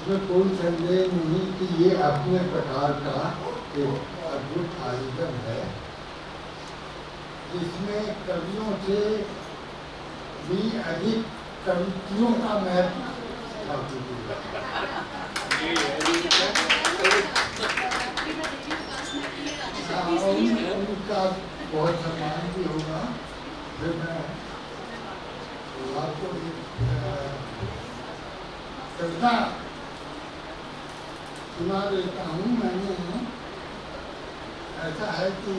इसमें कोई संदेह नहीं कि ये अपने प्रकार का एक अद्भुत आयोजन है, जिसमें कवियों से भी अधिक कवियों का महत्व उनका बहुत सम्मान भी होगा। फिर मैं आपको कविता सुना देता हूँ। मैंने ऐसा है कि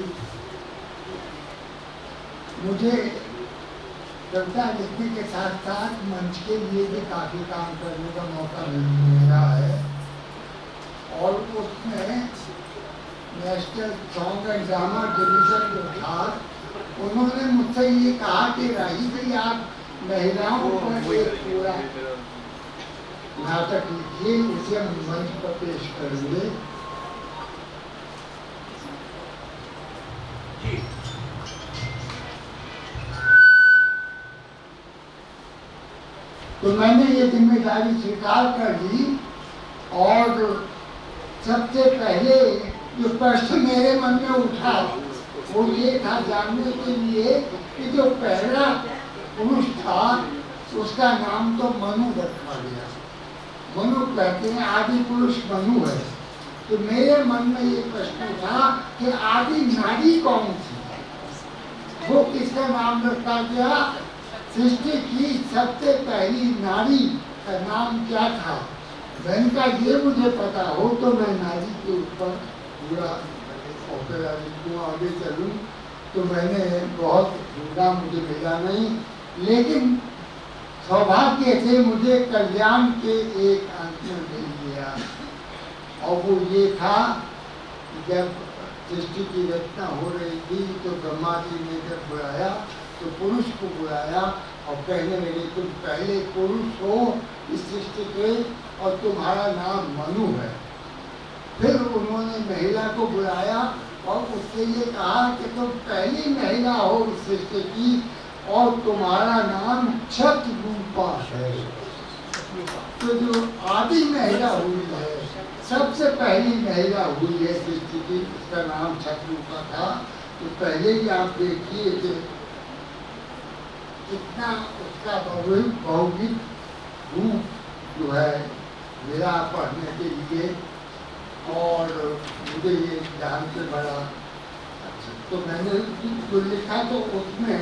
मुझे कविता लिखने के साथ साथ मंच के लिए भी काफ़ी काम करने का मौका मिला है, और उसमें national song and drama division जो था, उन्होंने मुझसे ये कहा कि राही भाई आप महिलाओं पर एक पूरा नाटक लिखिए, उसे हम मंच पर पेश करेंगे। तो मैंने ये जिम्मेदारी स्वीकार कर ली, और सबसे पहले जो प्रश्न मेरे मन में उठा वो ये था जानने के लिए कि जो पहला पुरुष था उसका नाम तो मनु रखा गया। मनु कहते हैं, आदि पुरुष मनु है। तो मेरे मन में ये प्रश्न था कि आदि नारी कौन थी, वो किसका नाम रखा गया। सृष्टि की सबसे पहली नारी का नाम क्या था, वैन का ये मुझे पता हो तो मैं नारी के ऊपर पूरा ओपेरा लिखूँ, आगे चलूँ। तो मैंने बहुत ढूंढा, मुझे मिला नहीं, लेकिन सौभाग्य से मुझे कल्याण के एक अंक में मिल गया, और वो ये था कि जब सृष्टि की रचना हो रही थी तो ब्रह्मा जी ने जब बुलाया तो पुरुष को बुलाया और कहने लगे तुम पहले पुरुष हो इस सृष्टि के, और तुम्हारा नाम मनु है। फिर उन्होंने महिला को बुलाया और उससे ये कहा कि तुम पहली महिला हो इस सृष्टि की, और तुम्हारा नाम छत्ररूपा है। तो जो आदि महिला हुई है, सबसे पहली महिला हुई है सृष्टि की, उसका नाम छत्ररूपा था। तो पहले ही आप देखिए कि कितना उसका भौगोलिक रूप जो है मेरा पढ़ने के लिए, और मुझे ये ध्यान से बड़ा अच्छा। तो मैंने जो लिखा तो उसमें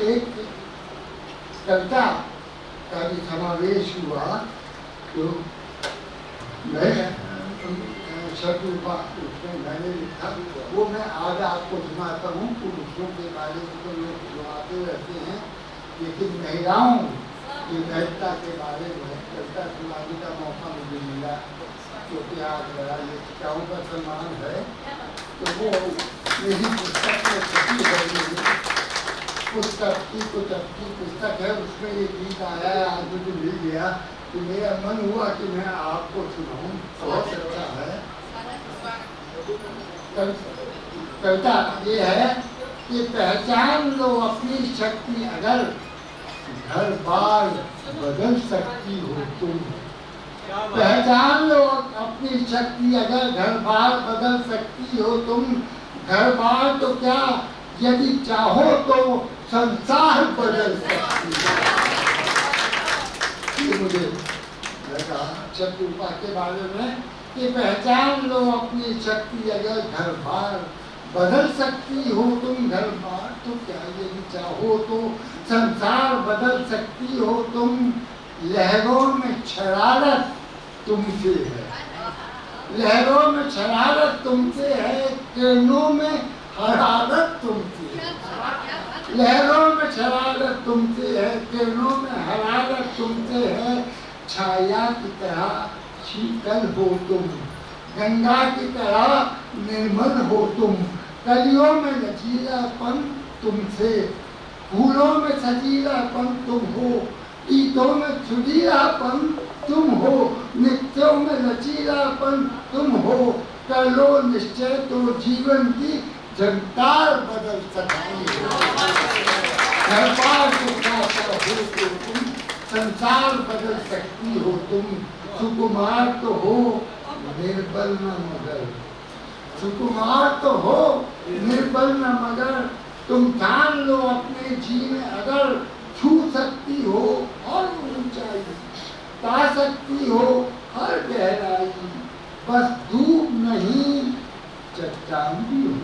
एक कविता का भी समावेश हुआ। तो मैं शत्रुपा उसमें मैंने लिखा, वो मैं आज आपको सुनाता हूँ। पुरुषों के बारे में तो लोग सुनाते रहते हैं, लेकिन महिलाओं की महत्ता के बारे में कविता सुनाने का मौका मुझे मिला, क्योंकि आज बड़ा ये शिक्षाओं का सम्मान है। तो वो मेरी पुस्तक में छपी है, पुस्तक की कुछ अच्छी पुस्तक है, उसमें ये गीत आया है, आज मुझे मिल गया तो मेरा मन हुआ कि मैं आपको सुनाऊं। बहुत अच्छा है। कविता ये है कि पहचान लो अपनी शक्ति, अगर घर बार बदल सकती हो तुम। पहचान लो अपनी शक्ति, अगर घर बार बदल सकती हो तुम। घर बार तो क्या, यदि चाहो तो संसार बदल सकती है। ये मुझे लगा शत्रुपा के बारे में कि पहचान लो अपनी शक्ति, अगर घर बार बदल सकती हो तुम। घर बार तो क्या, यदि चाहो तो संसार बदल सकती हो तुम। लहरों में शरारत तुमसे है, लहरों में शरारत तुमसे है, किरणों में हरारत तुमसे है। लहरों में शरारत तुमसे है, किरणों में हरारत तुमसे है। छाया की तरह शीतल हो तुम, गंगा की तरह निर्मल हो तुम। कलियों में लचीलापन तुमसे, फूलों में सजीलापन तुम हो। गीतों में सुरीलापन तुम हो, नित्यों में लचीलापन तुम हो। कर लो निश्चय तो जीवन की जनतार बदल सकती हो। घर बार हो तो तुम, संसार बदल सकती हो तुम। सुकुमार तो हो निर्बल न मगर, सुकुमार तो हो निर्बल न मगर, तुम जान लो अपने जी में अगर छू सकती हो और ऊंचाई, पा सकती हो हर गहराई, बस डूब नहीं चट्टान भी हो,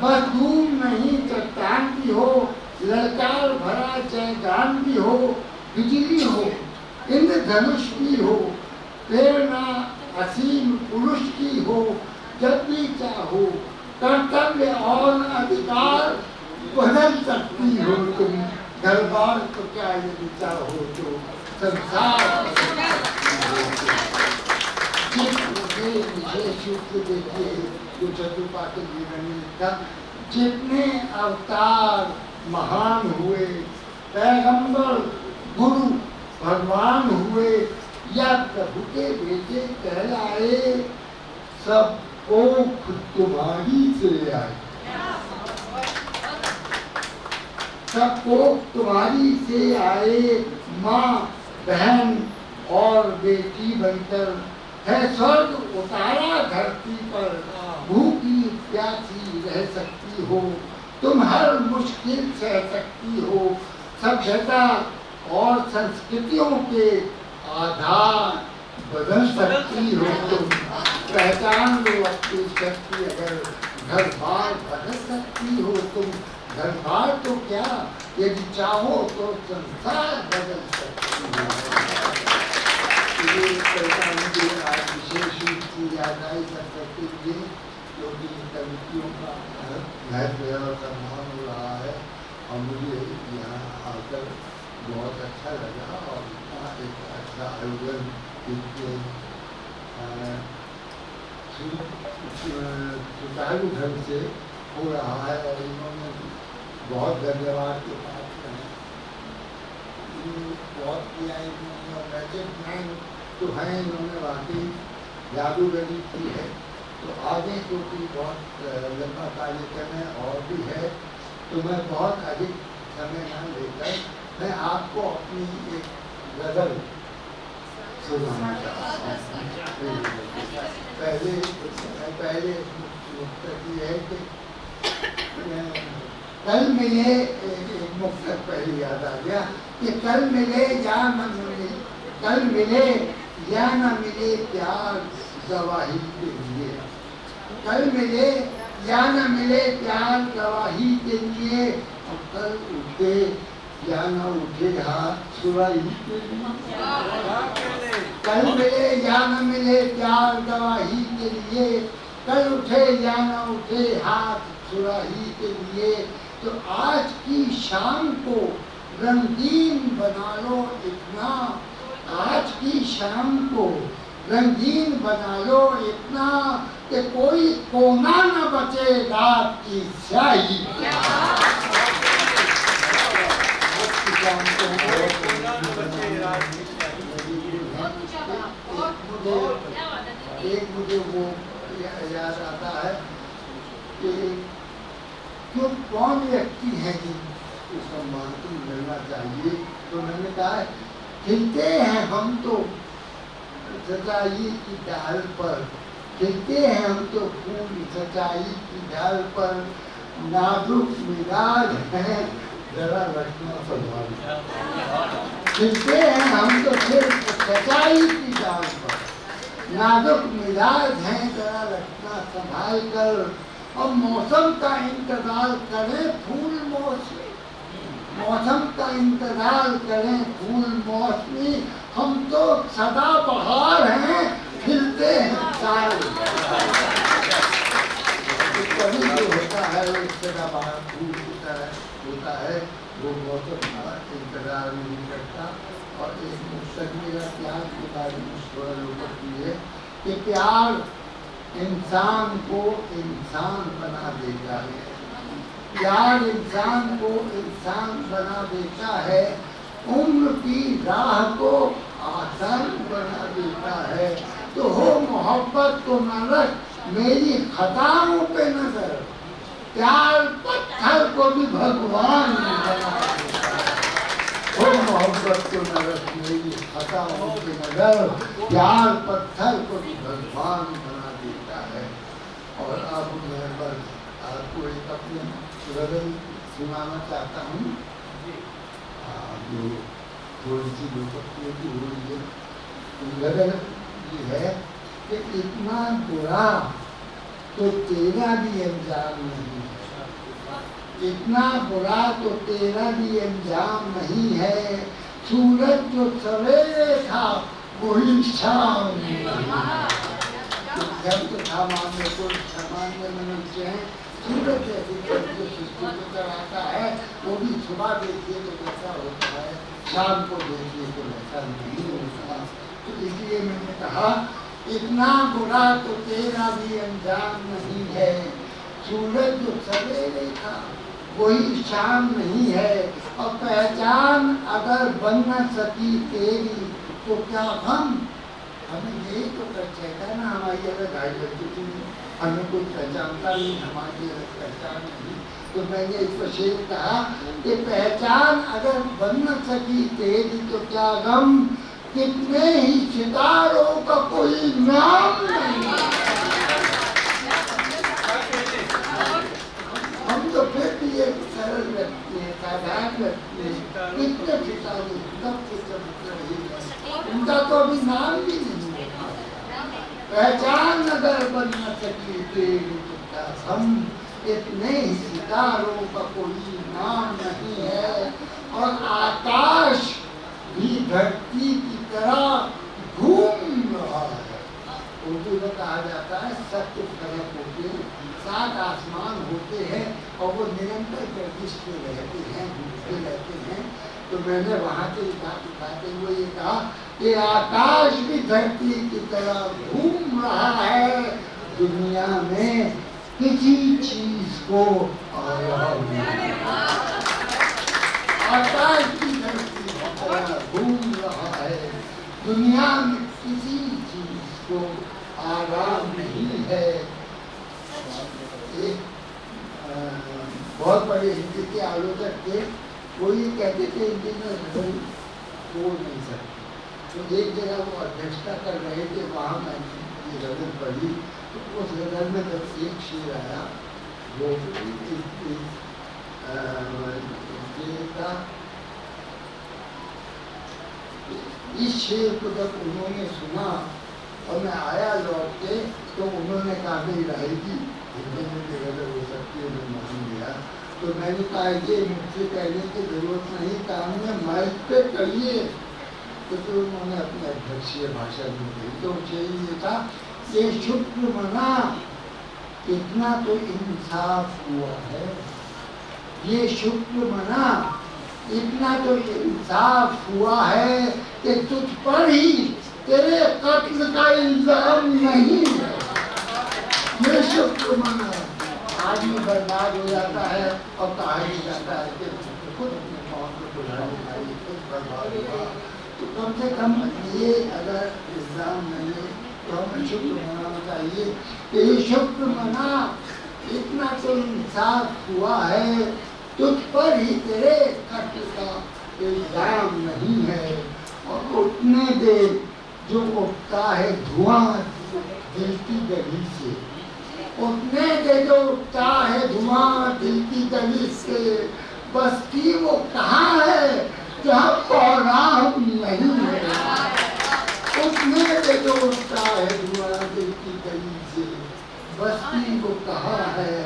बस डूब नहीं चट्टान भी हो, ललकार भरा जयगान भी हो, बिजली हो इंद्रधनुष भी हो, प्रेरणा असीम पुरुष की हो, जब भी चाहो कर्तव्य और अधिकार बदल सकती हो तुम, घर बार तो क्या यदि चाहो तो संसार विशेष रूप से देखिए जो चतुर्पाठ जीवन में लिखा, जितने अवतार महान हुए, पैगंबर गुरु भगवान हुए या प्रभु के बेटे कहलाए, सब कोख तुम्हारी से आए, सब कोख तुम्हारी से आए, माँ बहन और बेटी बनकर है स्वर्ग उतारा धरती पर, भूखी प्यासी रह सकती हो तुम, हर मुश्किल सह सकती हो, सभ्यता और संस्कृतियों के आधार बदल सकती हो तुम, पहचान लो अपनी शक्ति अगर, घर बार बदल सकती हो तुम, घर बार तो क्या यदि चाहो तो संसार बदल सकती हो। मुझे आज विशेष रूप से याद आई सरस्वती जी, जो कि कवियों का महत्व और सम्मान हो रहा है, और मुझे यहाँ आकर बहुत अच्छा लगा, और एक अच्छा आयोजन सुचारू ढंग से हो रहा है, और इन्होंने बहुत धन्यवाद के पात्र हैं, बहुत किया इन्होंने, और मैजिक मैन तो हैं इन्होंने वाकई जादूगरी की है। तो आगे क्योंकि बहुत लंबा कार्यक्रम है और भी है, तो मैं बहुत अधिक समय न लेकर मैं आपको अपनी एक गजल सुनाना चाहता हूँ। पहले ये है कि कल मिले, एक मुक्तक पहले याद आ गया कि कल मिले या न मिले, कल मिले या न मिले प्यार गवाही के लिए, कल मिले या न मिले प्यार गवाही के लिए, और कल उठे या न उठे हाथ सुराही के लिए, कल मिले या न मिले प्यार गवाही के लिए, कल उठे या न उठे हाथ सुराही के लिए, तो आज की शाम को रंगीन बना लो इतना, आज की शाम को रंगीन बना लो इतना कि कोई कोना न बचे रात की स्याही। एक मुझे वो याद आता है कि क्यों कौन व्यक्ति है जिनको सम्मान तो मिलना चाहिए, तो मैंने कहा खिलते हैं हम तो सच्चाई की डाल पर, खिलते हैं हम तो फूल सच्चाई की डाल पर, नाजुक मिजाज है जरा रखना संभाल, खिलते हैं हम तो सिर्फ सच्चाई की डाल पर, नाजुक मिजाज है जरा रखना संभाल कर, और मौसम का इंतजार करें फूल मौसमी, मौसम का इंतजार करें फूल मौसमी, हम तो सदा बहार हैं खिलते हैं सारे। कभी जो होता है वो सदा बहार फूल की तरह होता है, वो मौसम का इंतजार नहीं करता। और इस पुस्तक में प्यार के बारे में थोड़ा लोकप्रिय है कि प्यार इंसान को इंसान बना देता है, प्यार इंसान को इंसान बना देता है, उम्र की राह को आसान बना देता है, तो हो मोहब्बत को न रख मेरी खताओं पे नजर, प्यार पत्थर को भी भगवान बना देता है, हो मोहब्बत को नरक मेरी खता के नगर, प्यार पत्थर को भी भगवान बना देता है। और अब मैं बस आपको एक अपने गजल सुनाना चाहता हूँ जो थोड़ी सी लोकप्रिय की हो रही है। गजल ये है कि इतना बुरा तो तेरा भी अंजाम नहीं है, इतना बुरा तो तेरा भी अंजाम नहीं है, सूरज जो सवेरे था वही शाम नहीं है। जब तो सामान्य को सामान्य मनुष्य है, सूरज जैसे जो सृष्टि को कराता है वो भी सुबह देखिए तो कैसा होता है, शाम को देखिए तो वैसा नहीं होता। तो इसलिए मैंने कहा इतना बुरा तो तेरा भी अंजाम नहीं है, सूरज जो सवेरे था वही शाम नहीं है, और पहचान अगर बन न सकी तेरी तो क्या हम, हमें यही तो कहता है ना, हमारी अलग आइडेंटिटी, हमें कोई पहचानता नहीं, हमारी अलग पहचान नहीं। तो मैंने इस पर शेर कहा कि पहचान अगर बन न सकी तेरी तो क्या गम, कितने ही सितारों का कोई नाम नहीं। हम तो फिर भी एक सरल व्यक्ति है, साधारण व्यक्ति है, कितने सितारे उनका तो अभी नाम भी नहीं है। पहचान अगर बन न सकी तेरी तो क्या हम, इतने ही सितारों का कोई नाम नहीं है, और आकाश भी धरती की तरह घूम रहा है। उर्दू में कहा जाता है सत्य फलक होते हैं, 7 आसमान होते हैं और वो निरंतर गर्दिश में रहते हैं, घूमते रहते हैं। तो मैंने वहाँ से बात उठाते हुए ये कहा कि आकाश भी धरती की तरह घूम रहा है, दुनिया में किसी चीज को आराम नहीं। आकाश भी धरती की तरह घूम रहा है, दुनिया में किसी चीज को आराम नहीं है। एक बहुत बड़े हिंदी के आलोचक थे, वो ये कहते थे हिंदी में गजल बोल नहीं सकते। तो एक जगह वो अध्यक्षता कर रहे थे, वहाँ मैंने ये गजल पढ़ी, तो उस गजल में जब एक शेर आया वो इस शेर को जब उन्होंने सुना और मैं आया लौट के, तो उन्होंने कहा नहीं रहेगी हिंदी में गजल हो सकती है, मैं मान लिया। तो मैंने कहा ये मुझसे कहने की जरूरत नहीं, काम में माइक पे करिए। तो फिर उन्होंने अपने अध्यक्षीय भाषण में दी, तो ये था ये शुक्र मना इतना तो इंसाफ हुआ है, ये शुक्र मना इतना तो इंसाफ हुआ है कि तुझ पर ही तेरे कत्ल का इल्जाम नहीं है। ये शुक्र मना, आदमी बर्बाद हो जाता है और कहा ही जाता है कि खुद अपने मौत को बुलाने खुद बर्बाद हुआ। तो कम से कम ये अगर इल्जाम नहीं है तो हमें शुक्र मनाना चाहिए कि ये शुक्र मना इतना तो इंसाफ हुआ है, तुझ पर ही तेरे कत्ल का इल्जाम नहीं है। और उठने दे जो उठता है धुआं दिल की गली से, उठने दे जो उठता है धुआं दिल की गली से, बस्ती वो कहाँ है जहाँ पौराह नहीं है। उठने दे जो उठता है धुआं दिल की गली से, बस्ती वो कहाँ है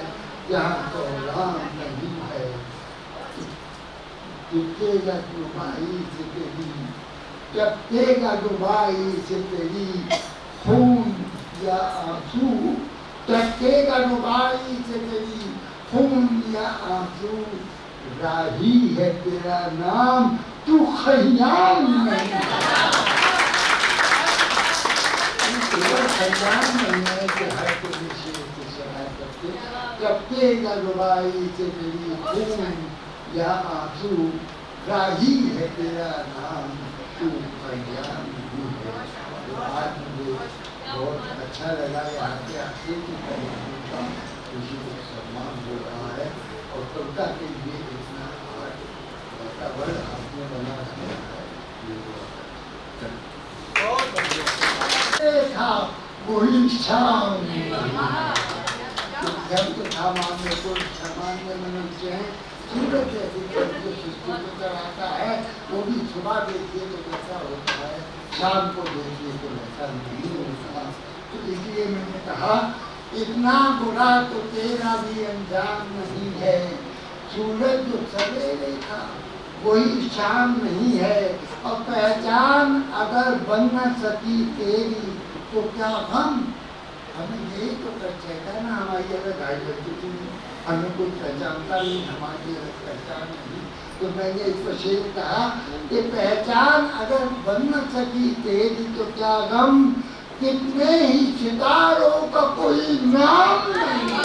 जहाँ पौराह नहीं है। टूटेगा डुबाई से तेरी, टपकेगा डुबाई से तेरी, खून या आंसू टपकेगा डुबाई से तेरी, खून या आंसू, राही है तेरा नाम तू खयाम नहीं। खयाम नहीं है कि हर कोई शेर की सलाह करके, टपकेगा डुबाई से तेरी, खून या आंसू, राही है तेरा नाम तू खयाम नहीं है। तो आज मुझे बहुत अच्छा लगा यहाँ के आके की खुशी को सम्मान हो रहा है और कविता के लिए इतना वातावरण आपने बना दिया है। था वही शाम जब था मानने को सामान्य मनुष्य है। सूरज जैसी जो सृष्टि को कराता है वो भी सुबह देखिए तो कैसा होता है, शाम को देखिए तो वैसा नहीं होता। तो इसलिए मैंने कहा इतना बुरा तो तेरा भी अंजाम नहीं है। सूरज जो सवेरे था वही शाम नहीं है। और पहचान अगर बन न सकी तेरी तो क्या हम हमें यही तो कहता है ना, हमारी अगर गाय करती थी हमें कोई पहचानता नहीं, हमारी अलग पहचान नहीं। तो मैंने इस शेर कहा कि पहचान अगर बन न सकी तेरी तो क्या गम, कितने ही सितारों का कोई नाम नहीं।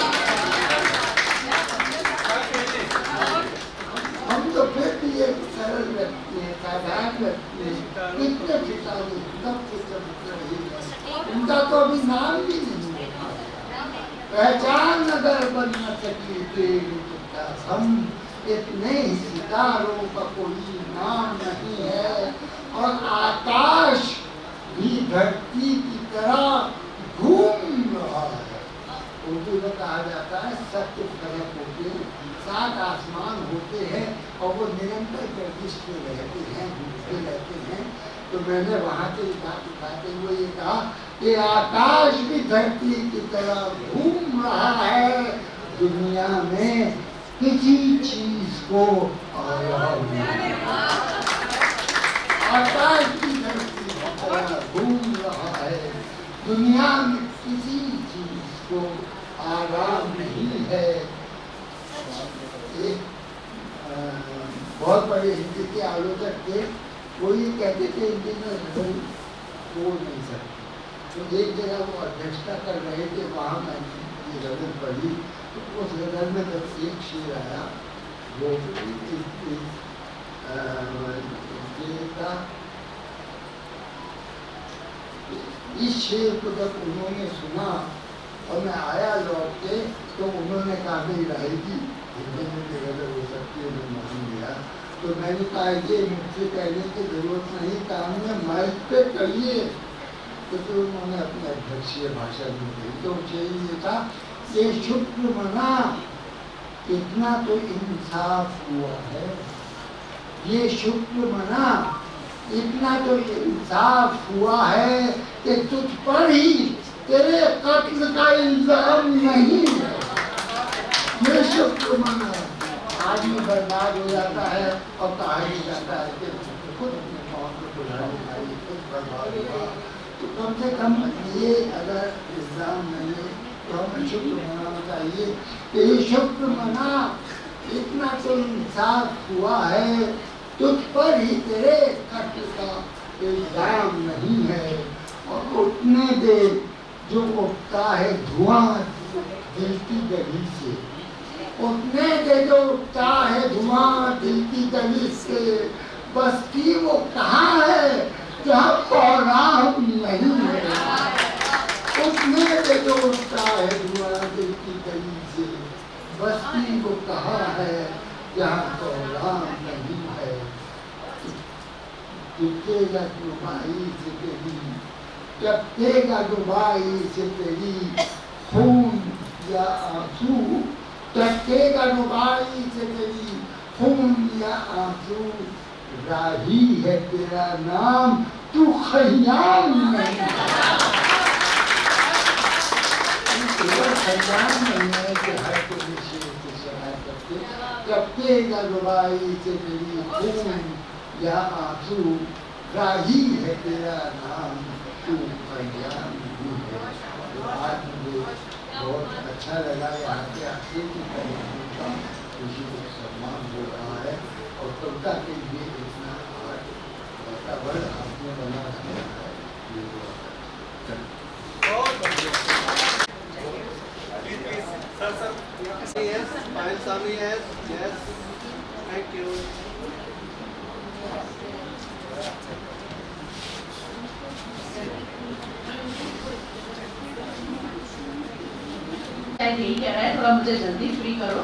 हम तो फिर भी एक सरल व्यक्ति है, साधारण व्यक्ति है। कितने सितारे सब कुछ उनका तो अभी नाम भी नहीं है। पहचान अगर बन न सकी तेरी तो क्या हम, इतने ही सितारों का कोई नाम नहीं है। और आकाश भी धरती की तरह घूम रहा है। उर्दू में कहा जाता है सत्य फलक होते हैं, 7 आसमान होते हैं और वो निरंतर गर्दिश में रहते हैं, घूमते रहते हैं। तो मैंने वहाँ से बात उठाते हुए ये कहा कि आकाश भी धरती की तरह घूम रहा है। दुनिया में किसी चीज को आराम नहीं, आकाश भी धरती की तरह घूम रहा है। दुनिया में किसी चीज को आराम नहीं है। एक बहुत बड़े हिंदी के आलोचक थे, वो ये कहते थे हिंदी में रगड़ बोल नहीं सकते। तो एक जगह वो अध्यक्षता कर रहे थे, वहाँ मैंने ये रगड़ पढ़ी। तो उस रगड़ में जब एक शेर आया वो इस शेर को जब उन्होंने सुना और मैं आया लौट के, तो उन्होंने कहा नहीं रहेगी हिंदी में भी रगड़ हो सकती है, मैं मान लिया। तो मैंने कहा ये मुझसे कहने की जरूरत नहीं, काम में माइक पे कहिए। तो फिर उन्होंने अपने अध्यक्षीय भाषण में कही। तो ये था ये शुक्र मना, इतना तो इंसाफ हुआ है। ये शुक्र मना, इतना तो इंसाफ हुआ है कि तुझ पर ही तेरे कत्ल का इल्जाम नहीं है। ये शुक्र मना, आदमी बर्बाद हो जाता है और कहा ही जाता है कि खुद अपने मौत को बुलाने वाली खुद बर्बाद हुआ। तो कम से कम ये अगर इल्जाम नहीं है तो हमें शुक्र मनाना चाहिए कि ये शुक्र मना, इतना तो इंसाफ हुआ है, तुझ पर ही तेरे कत्ल का इल्जाम नहीं है। और उठने दे जो उठता है धुआं दिल की गली से, उठने दे जो उठता है धुआं दिल की गली से। बस्ती वो कहाँ है जहाँ कोहराम नहीं है। उठने दे जो उठता है धुआं दिल की गली से। बस्ती वो कहाँ है जहाँ कोहराम नहीं है। टूटेगा डुबाई से तेरी, टपकेगा डुबाई से तेरी खून या आंसू, टपकेगा डुबाई से तेरी खून या आंसू। राही है तेरा नाम, तू खयाम नहीं है। खयाम नहीं है कि हर कोई शेर की सहाय करके टपकेगा डुबाई से तेरी खून या आंसू। राही है तेरा नाम, तू खयाम नहीं है। तो आज मुझे बहुत अच्छा लगा यहाँ के आके कि खुशी को सम्मान हो रहा है और कविता के लिए इतना वातावरण आपने बना दिया है। Yes, Payal Sami, yes, yes, thank you. यही कह रहा है, थोड़ा मुझे जल्दी फ्री करो।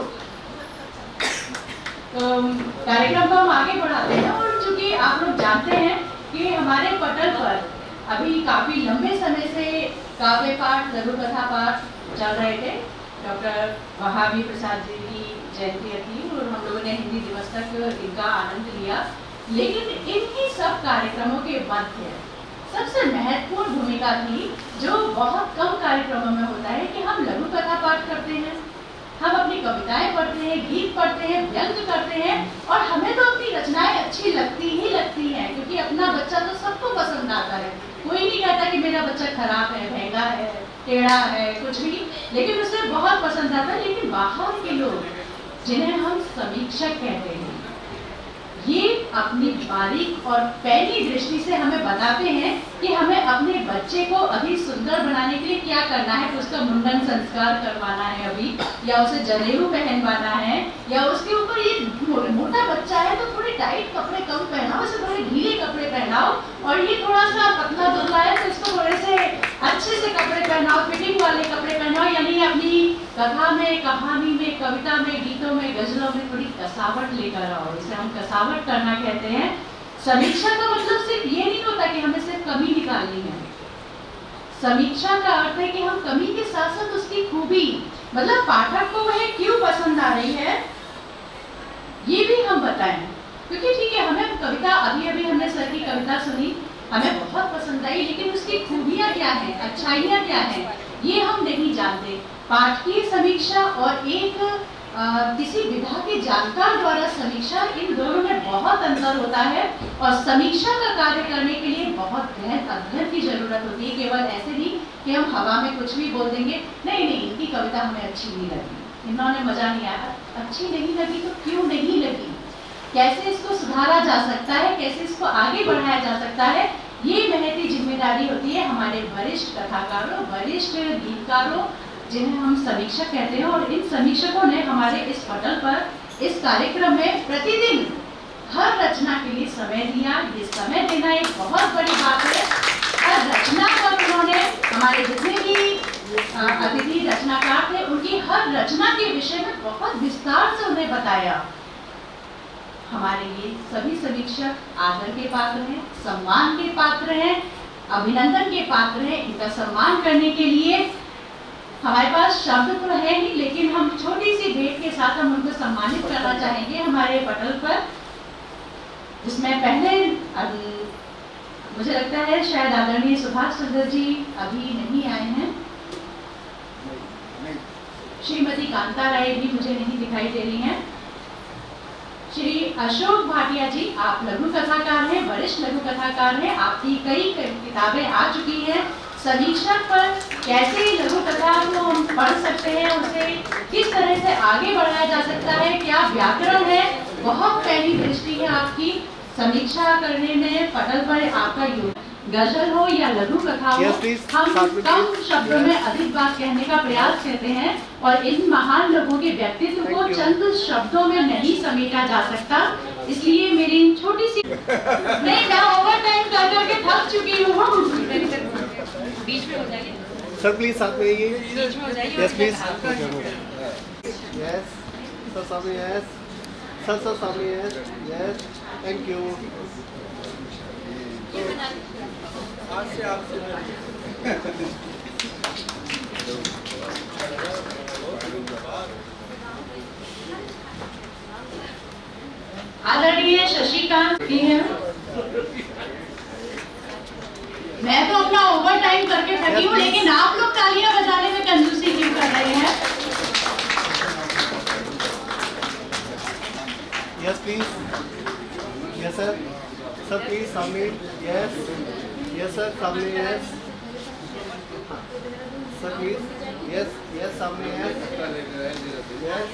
कार्यक्रम को हम आगे बढ़ाते हैं। और चूंकि आप लोग जानते हैं कि हमारे पटल पर अभी काफी लंबे समय से काव्य पाठ, लघु कथा पाठ चल रहे थे। डॉक्टर वहाबी प्रसाद जी की जयंती थी और हम लोगों ने हिंदी दिवस तक इनका आनंद लिया। लेकिन इन्हीं सब कार्यक्रमों के मध्य सबसे महत्वपूर्ण भूमिका थी, जो बहुत कम कार्यक्रमों में होता है, कि हम लघु कथा पाठ करते हैं, हम अपनी कविताएं पढ़ते हैं, गीत पढ़ते हैं, व्यंग करते हैं। और हमें तो अपनी रचनाएं अच्छी लगती ही लगती हैं, क्योंकि अपना बच्चा तो सबको पसंद आता है। कोई नहीं कहता कि मेरा बच्चा खराब है, महंगा है, टेढ़ा है, कुछ भी, लेकिन उसे बहुत पसंद आता है। लेकिन बाहर के लोग, जिन्हें हम समीक्षक कहते हैं, ये अपनी बारीक और पैनी दृष्टि से हमें बताते हैं कि हमें अपने बच्चे को अभी सुंदर बनाने के लिए क्या करना है। तो उसका मुंडन संस्कार करवाना है अभी, या उसे जनेऊ पहनवाना है, या उसके ऊपर ये मोटा बच्चा है तो थोड़े टाइट कपड़े कम पहनाओ, उसे थोड़े ढीले कपड़े पहनाओ, और ये थोड़ा सा पतला दुबला है तो इसको थोड़े से अच्छे से कपड़े पहनाओ, फिटिंग वाले कपड़े पहनाओ। यानी अपनी कथा में, कहानी में, कविता में, गीतों में, गजलों में थोड़ी कसावट लेकर आओ। इसे हम कसावट करना कहते हैं। समीक्षा का मतलब सिर्फ ये नहीं होता कि हमें सिर्फ कमी निकालनी है। समीक्षा का अर्थ है कि हम कमी के साथ साथ उसकी खूबी, मतलब पाठक को वह क्यों पसंद आ रही है, ये भी हम बताएं। क्योंकि ठीक है, हमें कविता, अभी हमने सर की कविता सुनी, हमें बहुत पसंद आई, लेकिन उसकी खूबियां क्या हैं, अच्छाइयां क्या हैं, ये हम नहीं जानते। पाठकीय समीक्षा और एक किसी विधा के जानकार द्वारा समीक्षा, इन दोनों में बहुत अंतर होता है। और समीक्षा का कार्य करने के लिए बहुत गहन अध्ययन की जरूरत होती है। केवल ऐसे नहीं कि हम हवा में कुछ भी बोल देंगे, नहीं इनकी कविता हमें अच्छी नहीं लगी, इन्होंने मजा नहीं आया। अच्छी नहीं लगी तो क्यों नहीं लगी, कैसे इसको सुधारा जा सकता है, कैसे इसको आगे बढ़ाया जा सकता है, ये महती जिम्मेदारी होती है हमारे वरिष्ठ कथाकारों, वरिष्ठ गीतकारों, जिन्हें हम समीक्षक कहते हैं। और इन समीक्षकों ने हमारे इस पटल पर, इस कार्यक्रम में प्रतिदिन हर रचना के लिए समय दिया। ये समय देना एक बहुत बड़ी बात है। हर रचना पर उन्होंने, हमारे जितने भी अतिथि रचनाकार थे, उनकी हर रचना के विषय में बहुत विस्तार से उन्हें बताया। हमारे लिए सभी समीक्षक आदर के पात्र हैं, सम्मान के पात्र हैं, अभिनंदन के पात्र हैं। इनका सम्मान करने के लिए हमारे पास शब्द तो है ही, लेकिन हम छोटी सी भेंट के साथ हम उनको सम्मानित करना चाहेंगे हमारे पटल पर, जिसमें पहले मुझे लगता है शायद आदरणीय सुभाष चंद्र जी अभी नहीं आए हैं, श्रीमती कांता राय भी मुझे नहीं दिखाई दे रही हैं। श्री अशोक भाटिया जी, आप लघु कथाकार हैं, वरिष्ठ लघु कथाकार हैं, आपकी कई किताबें आ चुकी हैं। समीक्षा पर कैसे लघु कथा को हम पढ़ सकते हैं, उसे किस तरह से आगे बढ़ाया जा सकता है, क्या व्याकरण है, बहुत पहली दृष्टि है आपकी समीक्षा करने में। पटल पर आपका योग, गजल हो या लघु कथा हो, हम कम शब्दों में अधिक बात कहने का प्रयास करते हैं। और इन महान लोगों के व्यक्तित्व को चंद शब्दों में नहीं समेटा जा सकता, इसलिए मेरी छोटी सी नहीं, मैं ओवर टाइम कर करके थक चुकी हूँ। बीच में हो जाइए सर, प्लीज साथ में आइए। बीच में हो जाइए। Yes please. यस सर, सामने। यस सर, सामने। Yes thank you. आदरणीय शशिकांत जी हैं। मैं तो अपना ओवर टाइम करके थकी हूँ, लेकिन आप लोग तालियां बजाने में कंजूसी क्यों कर रहे हैं? Yes please. Yes sir, sir please सामने। यस यस सर, सामने। Yes sir please. यस सामने। यस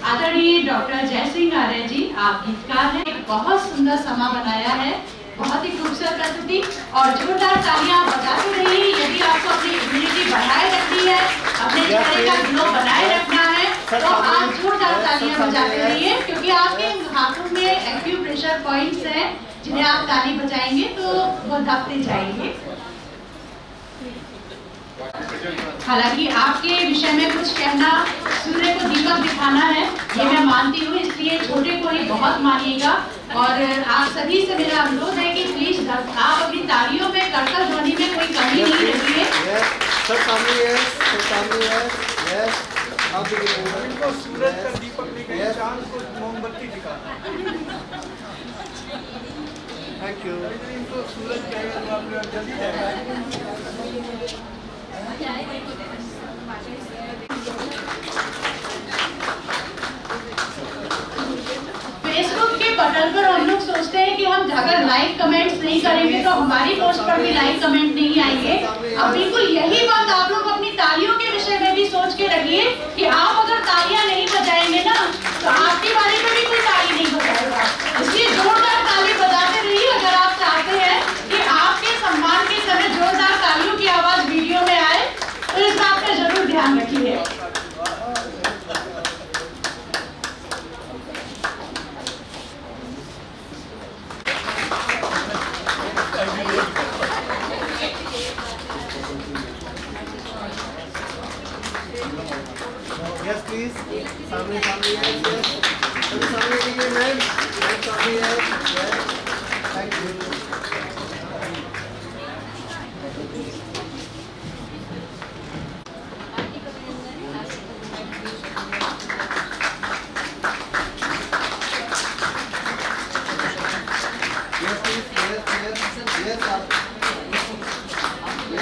आदरणीय डॉक्टर जयसिंह आर्य जी, आप गीतकार हैं, एक बहुत सुंदर समा बनाया है, बहुत ही खूबसूरत प्रस्तुति, और जोरदार तालियां बजाते रहिए। यदि आपको अपनी इम्यूनिटी बढ़ाए रखनी है, अपने चेहरे का ग्लो बनाए रखना है, तो आप जोरदार जोरदार तालियां बजाते रहिए, क्योंकि आपके हाथों में एक्यूप्रेशर पॉइंट्स हैं जिन्हें आप ताली बजाएंगे तो वो दबते जाएंगे। हालांकि आपके विषय में कुछ कहना, सूर्य को दीपक दिखाना है, ये मैं मानती हूँ, इसलिए छोटे को ही बहुत मानिएगा। और आप सभी से मेरा अनुरोध है कि प्लीज आप अपनी तालियों में कर्कश ध्वनि में कोई कमी नहीं रखिए। सब सामने है, सब सामने है। यस, आप इनको सूरज का दीपक दिखाइए, चांद को मोमबत्ती दिखाना। Thank you. इनको सूरज का जल्दी जाएगा। फेसबुक के पटल पर हम लोग सोचते हैं कि हम अगर लाइक कमेंट्स नहीं करेंगे तो हमारी पोस्ट पर भी लाइक कमेंट नहीं आएंगे। अब बिल्कुल यही बात आप लोग अपनी तालियों के विषय में भी सोच के रखिए कि आप अगर तालियां नहीं बजाएंगे ना तो आपके बारे में भी कोई ताली नहीं बजाएगा। इसलिए जोरदार ताली बजाते रहिए। अगर आप चाहते हैं कि आपके सम्मान के समय जोरदार तालियों की आवाज वीडियो में आए तो इस बात का जरूर ध्यान रखिए। यस प्लीज, सामने सामने यस, सभी सामने रहिए मैम, सामने यस, थैंक यू।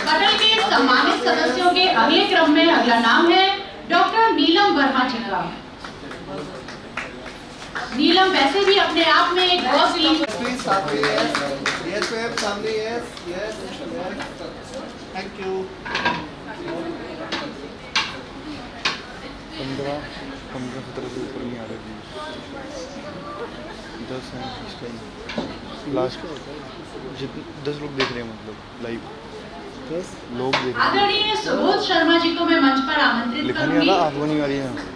पटल के सम्मानित सदस्यों के अगले क्रम में अगला नाम है डॉक्टर नीलम वर्मा जी का। नीलम वैसे भी अपने आप में एक बहुत ही प्लीज सामने यस मैम, सामने यस, थैंक यू। 15-17 से ऊपर नहीं आ रहे व्यूज, 10 हैं इस टाइम। लास्ट 10 लोग देख रहे हैं, मतलब लाइव 10 लोग देख रहे हैं। आदरणीय सुबोध शर्मा जी को मैं मंच पर आमंत्रित लिखा नहीं करूंगी। आ रहा, आपको नहीं आ रही है।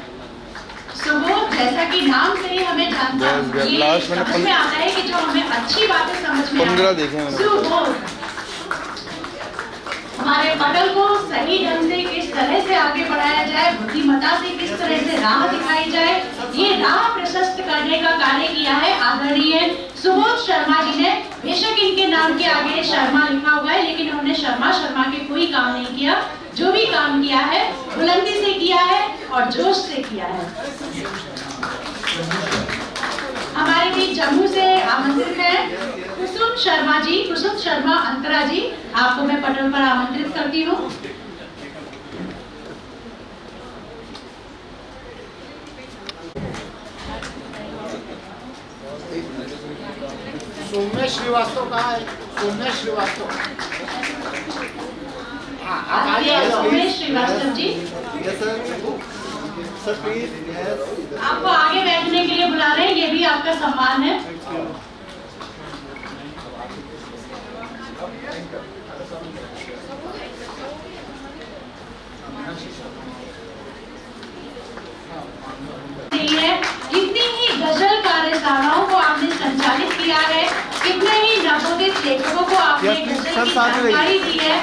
सुबोध, जैसा कि नाम से ही हमें जानता बस, ये लास्ट मैंने समझ में आता है कि जो हमें अच्छी बातें समझ में 15 आए। देखे मैंने। सुबोध हमारे पटल को सही ढंग से किस तरह से आगे बढ़ाया जाए, बुद्धिमत्ता से किस तरह से राह दिखाई जाए, ये राह प्रशस्त करने का कार्य किया है आदरणीय सुबोध शर्मा जी ने। बेशक इनके नाम के आगे शर्मा लिखा हुआ है, लेकिन उन्होंने शर्मा के कोई काम नहीं किया। जो भी काम किया है बुलंदी से किया है और जोश से किया है। हमारे बीच जम्मू से आमंत्रित है कुसुम शर्मा जी, कुसुम शर्मा अंतरा जी, आपको मैं पटल पर आमंत्रित करती हूँ। सौम्य श्रीवास्तव कहाँ है? सौम्य श्रीवास्तव, आदरणीय सौम्य Srivastava ji, yes sir please, yes. आपको आगे बैठने के लिए बुला रहे हैं, ये भी आपका सम्मान है। कितनी ही गजल कार्यशालाओं को आपने संचालित किया है, कितने ही नवोदित लेखकों को आपने गजल की जानकारी दी है।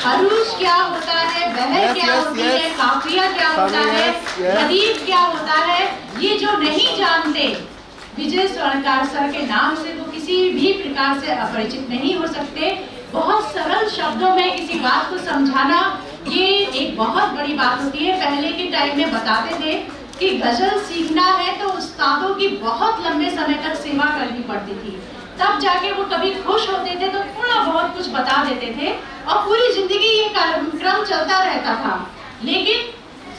अरूज क्या होता है, बहर क्या होती है, काफिया क्या होता है, गदीब क्या होता है, ये जो नहीं जानते विजय स्वर्णकार सर के नाम से वो किसी भी प्रकार से अपरिचित नहीं हो सकते। बहुत सरल शब्दों में किसी बात को समझाना ये एक बहुत बड़ी बात होती है। पहले के टाइम में बताते थे कि गजल सीखना है तो उस्तादों की बहुत लंबे समय तक सेवा करनी पड़ती थी, तब जाके वो कभी खुश होते थे तो थोड़ा बहुत कुछ बता देते थे और पूरी जिंदगी ये क्रम चलता रहता था। लेकिन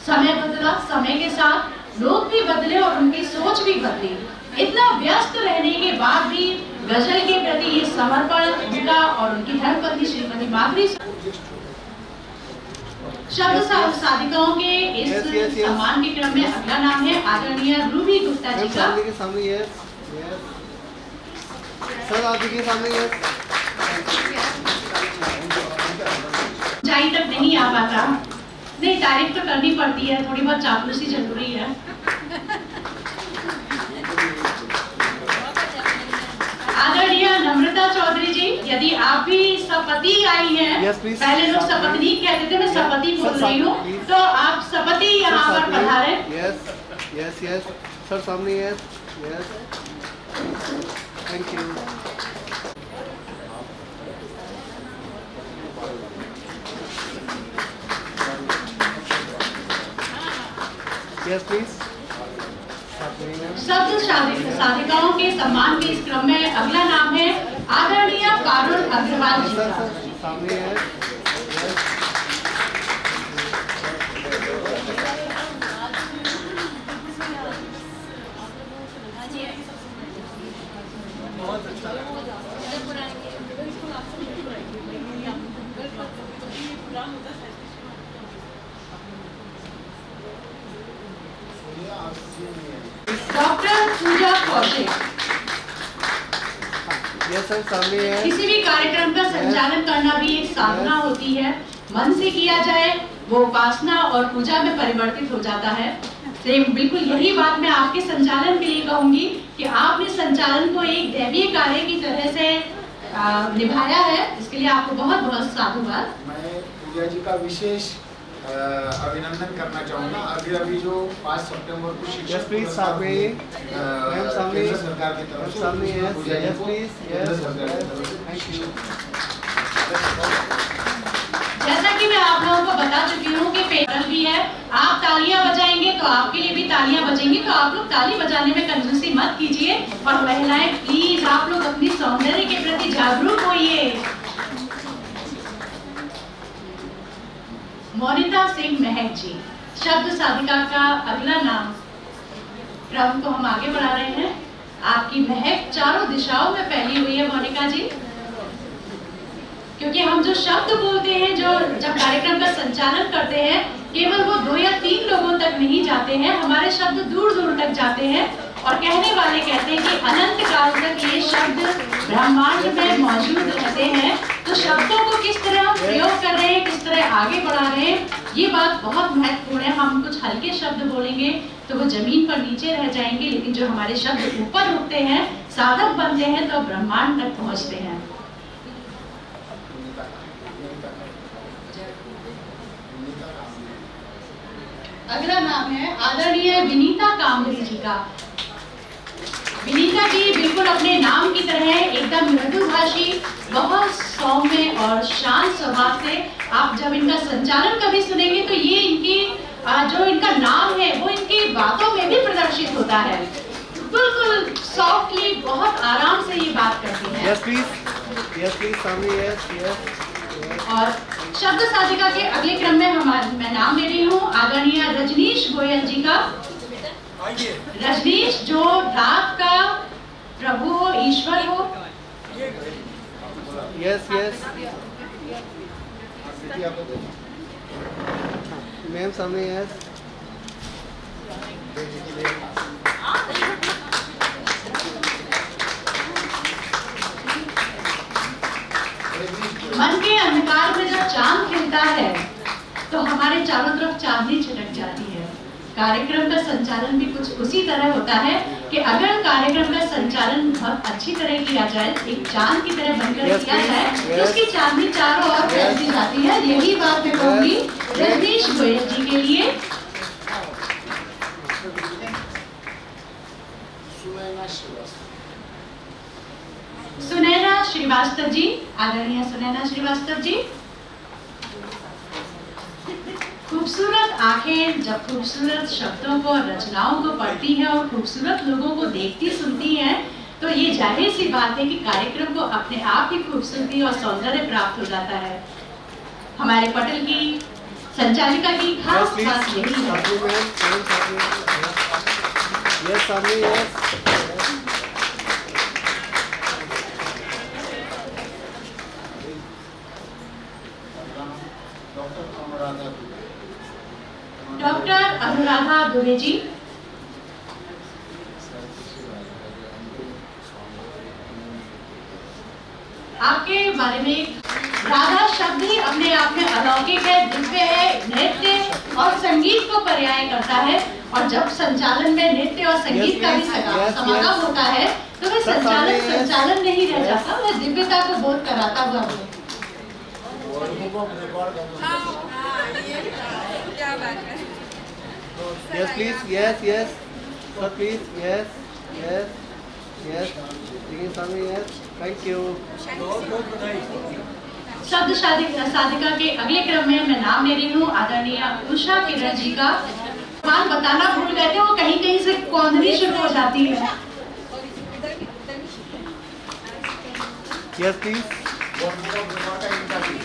समय बदला, समय के साथ लोग भी बदले और उनकी सोच भी बदली। इतना व्यस्त रहने के बाद भी गजल के प्रति ये समर्पण उनका और उनकी धर्मपत्नी श्रीमती माधुरी शब्द साधिकाओं के इस सम्मान के क्रम में अगला नाम है आदरणीय रूबी गुप्ता जी का। सामने यस, सर आप देखिए सामने यस। ऊंचाई तक नहीं आ पाता, नहीं तारीफ तो करनी पड़ती है, थोड़ी बहुत चापलूसी जरूरी है। मोनिता चौधरी जी, यदि आप भी सपति आई हैं, Yes, please. पहले लोग सपत्नी कहते थे, मैं सपति बोल Sir, रही हूँ, please. तो आप सपति यहाँ पर पधारे। यस यस यस सर सामने yes yes thank you yes please शब्द साधिकाओं के सम्मान के इस क्रम में अगला नाम है आदरणीय पारुल अग्रवाल जी सर का। सर सामने है डॉक्टर पूजा कौशिक। यस सर सामने है किसी भी कार्यक्रम का संचालन करना भी एक साधना होती है। मन से किया जाए वो उपासना और पूजा में परिवर्तित हो जाता है। सेम बिल्कुल यही बात मैं आपके संचालन के लिए कहूंगी कि आपने संचालन को एक दैवीय कार्य की तरह से निभाया है। इसके लिए आपको बहुत बहुत साधुवाद। मैं पूजा जी का विशेष अभिनंदन करना चाहूँगा। अभी जो 5 सितंबर को शिक्षक यस प्लीज सामने मैम सामने केंद्र सरकार की तरफ से सामने उसमें पूजा जी यस को प्लीज केंद्र यस सरकार की तरफ से थैंक यू जैसा कि मैं आप लोगों को बता चुकी हूँ कि पेडल भी है। आप तालियां बजाएंगे तो आपके लिए भी तालियां बजेंगी, तो आप लोग ताली बजाने में कंजूसी मत कीजिए। और महिलाएं प्लीज आप लोग अपनी सौंदर्य के प्रति जागरूक होइए। मोनिता सिंह महक जी, शब्द साधिका का अगला नाम। क्रम को हम आगे बढ़ा रहे हैं। आपकी महक चारों दिशाओं में फैली हुई है मोनिका जी, क्योंकि हम जो शब्द बोलते हैं, जो जब कार्यक्रम का संचालन करते हैं, केवल वो 2 या 3 लोगों तक नहीं जाते हैं, हमारे शब्द दूर दूर तक जाते हैं। और कहने वाले कहते हैं कि अनंत काल तक ये शब्द ब्रह्मांड में मौजूद रहते हैं। तो शब्दों को किस तरह हम प्रयोग कर रहे हैं, किस तरह आगे बढ़ा रहे हैं, ये बात बहुत महत्वपूर्ण है। हम कुछ हल्के शब्द बोलेंगे तो वो जमीन पर नीचे रह जाएंगे, लेकिन जो हमारे शब्द ऊपर उठते हैं, साधक बनते हैं, तो ब्रह्मांड तक पहुंचते हैं। अगला नाम है आदरणीय विनीता कामरी जी का। विनीता जी बिल्कुल अपने नाम की तरह एकदम मृदुभाषी, बहुत सौम्य और शांत स्वभाव से। आप जब इनका संचालन कभी सुनेंगे तो ये इनकी जो इनका नाम है वो इनकी बातों में भी प्रदर्शित होता है। बिल्कुल सॉफ्टली, बहुत आराम से ये बात करती है। यस प्लीज सामने यस यस और शब्द साधिका के अगले क्रम में मैं नाम ले रही हूँ आदरणीय रजनीश गोयल जी का। रजनीश जो रात का प्रभु हो, ईश्वर हो। यस यस मैम सामने यस मन के अंधकार में जब चांद खिलता है तो हमारे चारों तरफ चांदनी छिटक जाती है। कार्यक्रम का संचालन भी कुछ उसी तरह होता है कि अगर कार्यक्रम का संचालन बहुत अच्छी तरह किया जाए, एक चांद की तरह बनकर किया जाए, तो उसकी चांदनी चारों ओर फैलती जाती है। यही बात मैं कहूंगी रजनीश गोयल जी के लिए। सुनैना श्रीवास्तव जी, आदरणीय सुनैना श्रीवास्तव जी। खूबसूरत आंखें जब खूबसूरत शब्दों को, रचनाओं को पढ़ती हैं और खूबसूरत लोगों को देखती सुनती हैं, तो ये जाहिर सी बात है कि कार्यक्रम को अपने आप ही खूबसूरती और सौंदर्य प्राप्त हो जाता है। हमारे पटल की संचालिका की खास बात यही है। यस सामने यस डॉक्टर अनुराधा दुबे जी। आपके बारे में राधा शब्द ही अपने आप में अलौकिक है, दिव्य है, नृत्य और संगीत को पर्याय करता है। और जब संचालन में नृत्य और संगीत का भी समागम होता है तो मैं सर, सामने है। संचालन नहीं रह जाता, मैं दिव्यता को बोध कराता हुआ हूँ। क्या बात है। Yes, please. Yes, yes. Sir, please. Yes, yes, yes. Taking Swami. Yes. Thank you. शब्द साधिका के अगले क्रम में मैं नाम ले रही हूँ आदरणीय उषा किरण जी का। मान बताना भूल गए थे, वो कहीं कहीं से कौंधनी शुरू हो जाती है। Yes, please. और लोग रिकॉर्ड इनका भी है।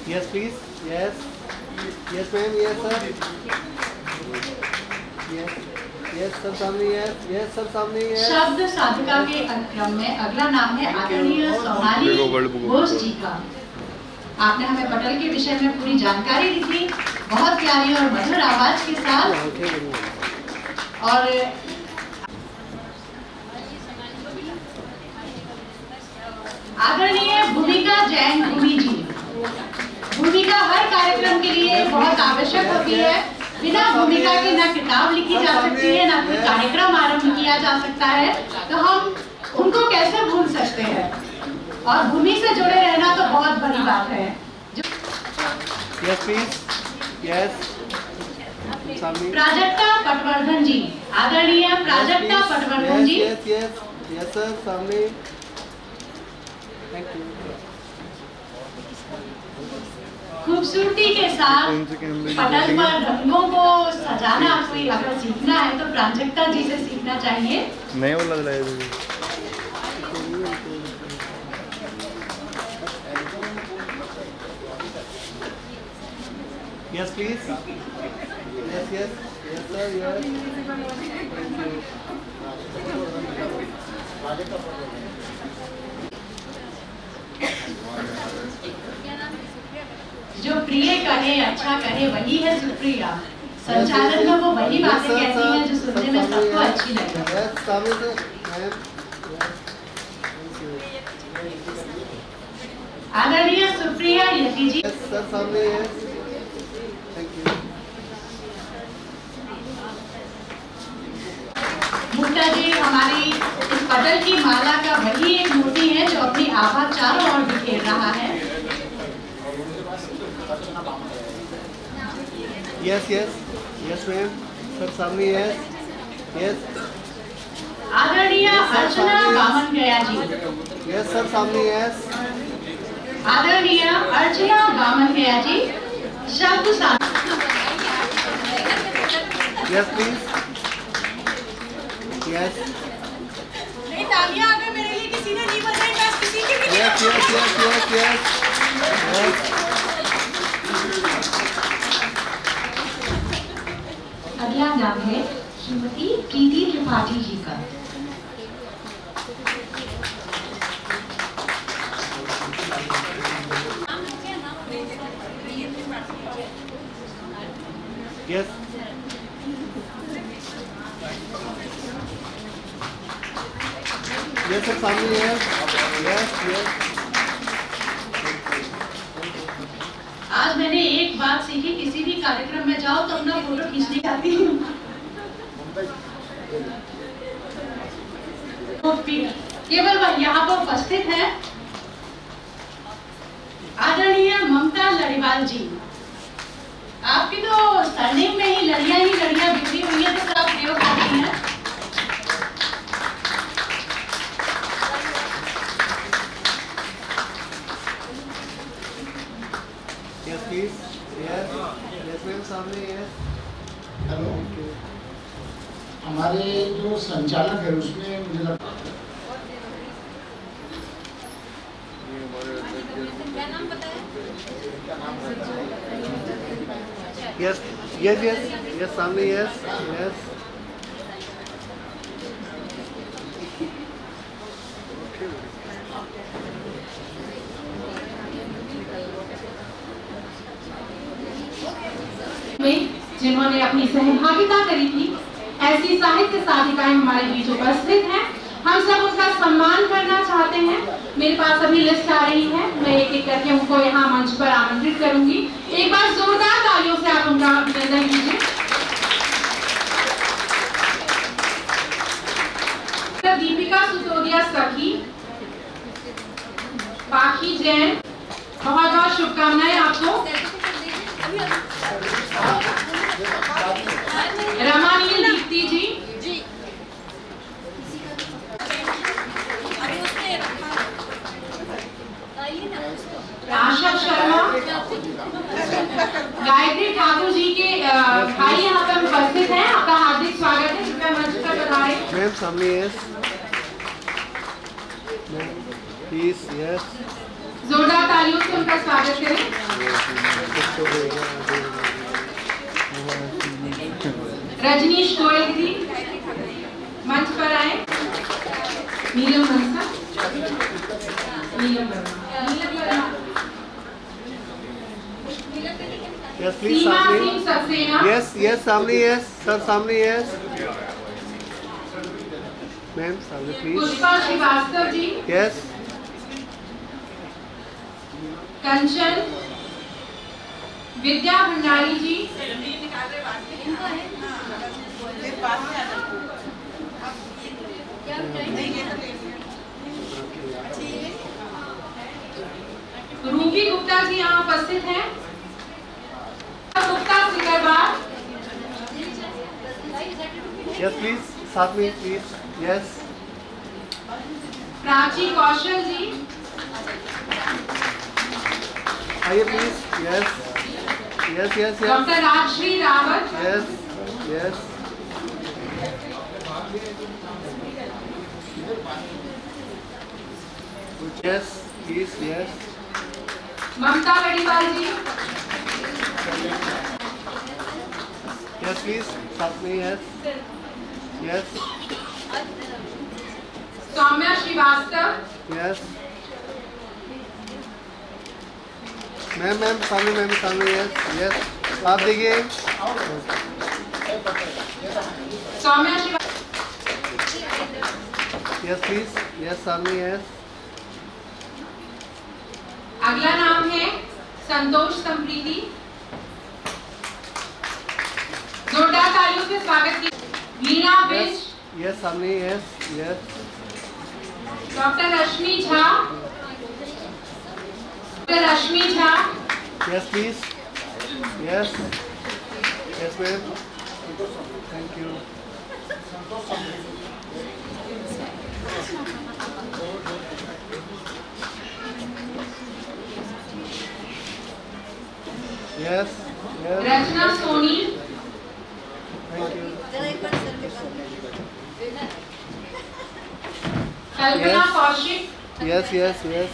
Yes, please. Yes. Yes, ma'am. Yes, sir. Yes. Yes, sir. सामने. Yes. Yes, sir. सामने. Yes. शब्द साधिका के क्रम में अगला नाम है आदरणीय सोनाली घोष जी का। आपने हमें पटल के विषय में पूरी जानकारी दी थी, बहुत प्यारी और मधुर आवाज के साथ। और आदरणीय भूमिका जैन भूमि जी। भूमिका हर कार्यक्रम के लिए बहुत आवश्यक होती है। बिना भूमिका के ना किताब लिखी जा सकती है, ना कोई कार्यक्रम आरंभ किया जा सकता है, तो हम उनको कैसे भूल सकते हैं। और भूमि से जुड़े रहना तो बहुत बड़ी बात है। Yes, please. Yes. सामने. प्राजक्ता पटवर्धन जी, आदरणीय प्राजक्ता पटवर्धन जी। Yes, yes, yes, sir. सामने. Thank you. खूबसूरती के साथ कौन से कैमरे की पटल shooting पर है? रंगों को सजाना कोई अगर सीखना है तो प्राजक्ता जी से सीखना चाहिए। नए वाला दिलाया तुझे। Yes, please. Yes, yes, yes, sir. Yes. जो प्रिय कहे अच्छा कहे वही है सुप्रिया। संचालन में वो वही बातें कहती हैं जो सुनने में सबको अच्छी लगे। Yes, सामने से. Ma'am. आदरणीय सुप्रिया यति जी। Yes, sir. सामने. Yes. Thank you. मुक्ता जी हमारी इस पटल की माला का वही एक मूर्ति है जो अपनी आभा चारों ओर बिखेर रहा है। Yes, yes, yes, ma'am. Sir, सामने. Yes, yes. आदरणीय अर्चना बामन गया जी। Yes, sir. सामने. Yes. आदरणीय अर्चना बामन गया जी। शब्द Yes, please. Yes. नहीं, तालियां अगर मेरे लिए किसी ने नहीं बजाई, मैं किसी की भी Yes, yes, yes, yes, yes. Yes. अगला नाम है श्रीमती प्रीति त्रिपाठी जी का। Yes. Yes, sir. सामने. Yes. Yes, yes. आज मैंने एक बात सीखी, किसी भी कार्यक्रम में जाओ तो अपना फोटो खींचने जाती हूँ। तो केवल वह यहाँ पर उपस्थित है। आदरणीय ममता लड़ीवाल जी, आपकी तो सरनेम में ही लड़ियाँ बिखरी हुई है, तो सर आप प्रयोग करती हैं। Yes, please. Yes. Yes, ma'am. सामने. Yes. हेलो, हमारे जो संचालक है उसमें मुझे लगता Yes. Yes, yes. Yes, सामने. Yes. Yes. जिन्होंने अपनी सहभागिता करी थी, ऐसी साहित्य साधिकाएं हमारे बीच उपस्थित हैं। हम सब उनका सम्मान करना चाहते हैं। मेरे पास अभी लिस्ट आ रही है, मैं एक एक करके उनको यहाँ मंच पर आमंत्रित करूंगी। एक बार जोरदार तालियों से आप उनका अभिनंदन कीजिए। दीपिका सुतोदिया सखी, पाखी जैन, बहुत बहुत शुभकामनाएं आपको। रमानील दीप्ति जी, आशा शर्मा, गायत्री ठाकुर जी के भाई यहाँ पर उपस्थित हैं, आपका हार्दिक स्वागत है, कृपया मंच पर पधारें। मैम सामने यस, प्लीज यस, जोरदार तालियों से उनका स्वागत करें। रजनीश गोयल जी मंच पर आए। नीलम हंसा, नीलम वर्मा, यस प्लीज सीमा सामने, सिंह सक्सेना, यस यस सामने यस, सर सामने यस, मैम सामने प्लीज, पुष्पा श्रीवास्तव जी, यस, कंचन, विद्या भंडारी जी, रूबी गुप्ता जी यहाँ उपस्थित हैं। गुप्ता सिकरबाग, यस प्लीज साथ में प्लीज, यस, प्राची कौशल जी, आइए please, yes yes yes yes, doctor Rajshree Rawat, yes yes, yes please, yes, Mamta Badiwal ji, yes please साथ में yes, yes Saumya Shrivastava, yes, ma'am सामने यस यस, आप देखिए, Saumya Shrivastava, yes please, yes सामने यस, अगला नाम है संतोष संप्रीति, जोरदार तालियों से स्वागत की। मीना बिज, यस सामने yes yes, doctor Rashmi Jha, doctor Rashmi Jha, yes please, yes yes ma'am, thank you, yes yes, Rachna Soni, thank you, Kalpana Yes. Kaushik, yes yes yes,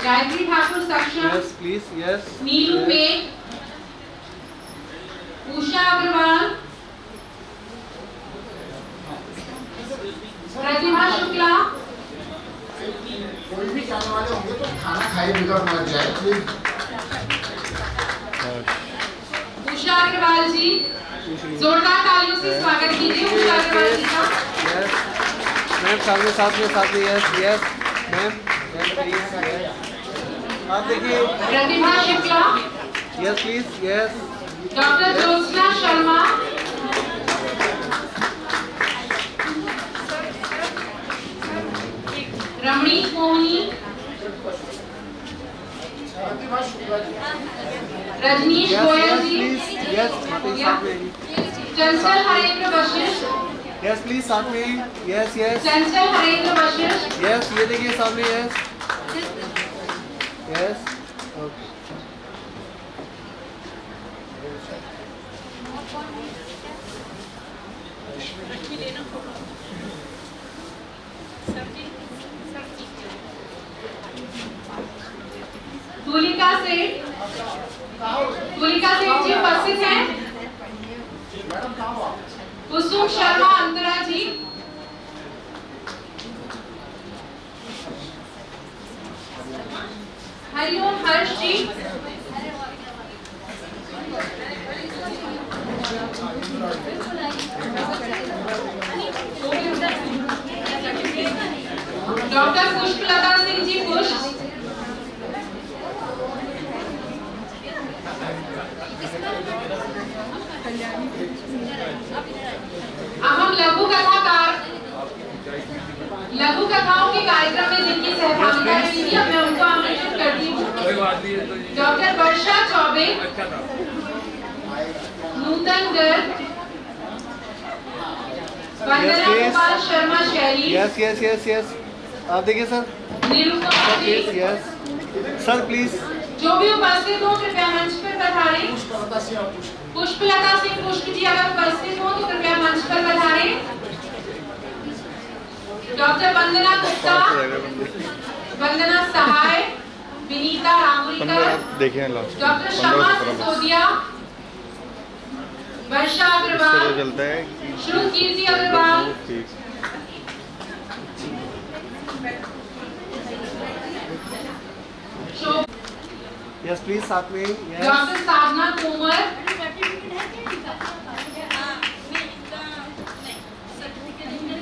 Gayatri Thakur Saksham, yes please, yes, नीलू मेघ, उषा अग्रवाल, प्रतिभा शुक्ला, कोई भी जाने वाले होंगे तो खाना खाए बिगड़ मत जाए प्लीज। उषा अग्रवाल जी, जोरदार तालियों से स्वागत कीजिए उषा अग्रवाल जी का। यस मैम साथ में yes yes ma'am, yes please, yes, आप देखिए, Pratibha Shukla, yes please, yes, doctor Jyotsna Sharma, Ramnik Mohini, Rajneesh yes Goyal yes ji, please, yes साथ में, चंचल हरेंद्र वशिष्ठ, यस प्लीज साथ में, यस यस चंचल हरेंद्र वशिष्ठ, यस, ये देखिए सामने यस यस, ओके, तुलिका सेठ, तुलिका सेठ जी उपस्थित हैं। कुसुम शर्मा अंतरा जी, हरिओम हर्ष जी, डॉक्टर पुष्पलता सिंह जी पुष्प। अब हम लघु कथाओं के कार्यक्रम में जिनकी सहभागिता रही थी, अब मैं उनको आमंत्रित करती हूँ। Doctor Varsha Choubey, Nutan Garg, Vandana Gopal Sharma Shaily. Yes yes yes yes, आप देखिए sir. Nirupama ji, yes sir please. जो भी उपस्थित हो कृपया मंच पर पधारें। पुष्पलता सिंह पुष्प जी अगर उपस्थित हो तो कृपया मंच पर पधारें। डॉक्टर वंदना गुप्ता, वंदना सहाय, विनीता रामुरीकर, डॉक्टर शमा सिसोदिया, वर्षा अग्रवाल, श्रुत कीर्ति अग्रवाल, यस प्लीज साथ में। डॉक्टर साधना तोमर,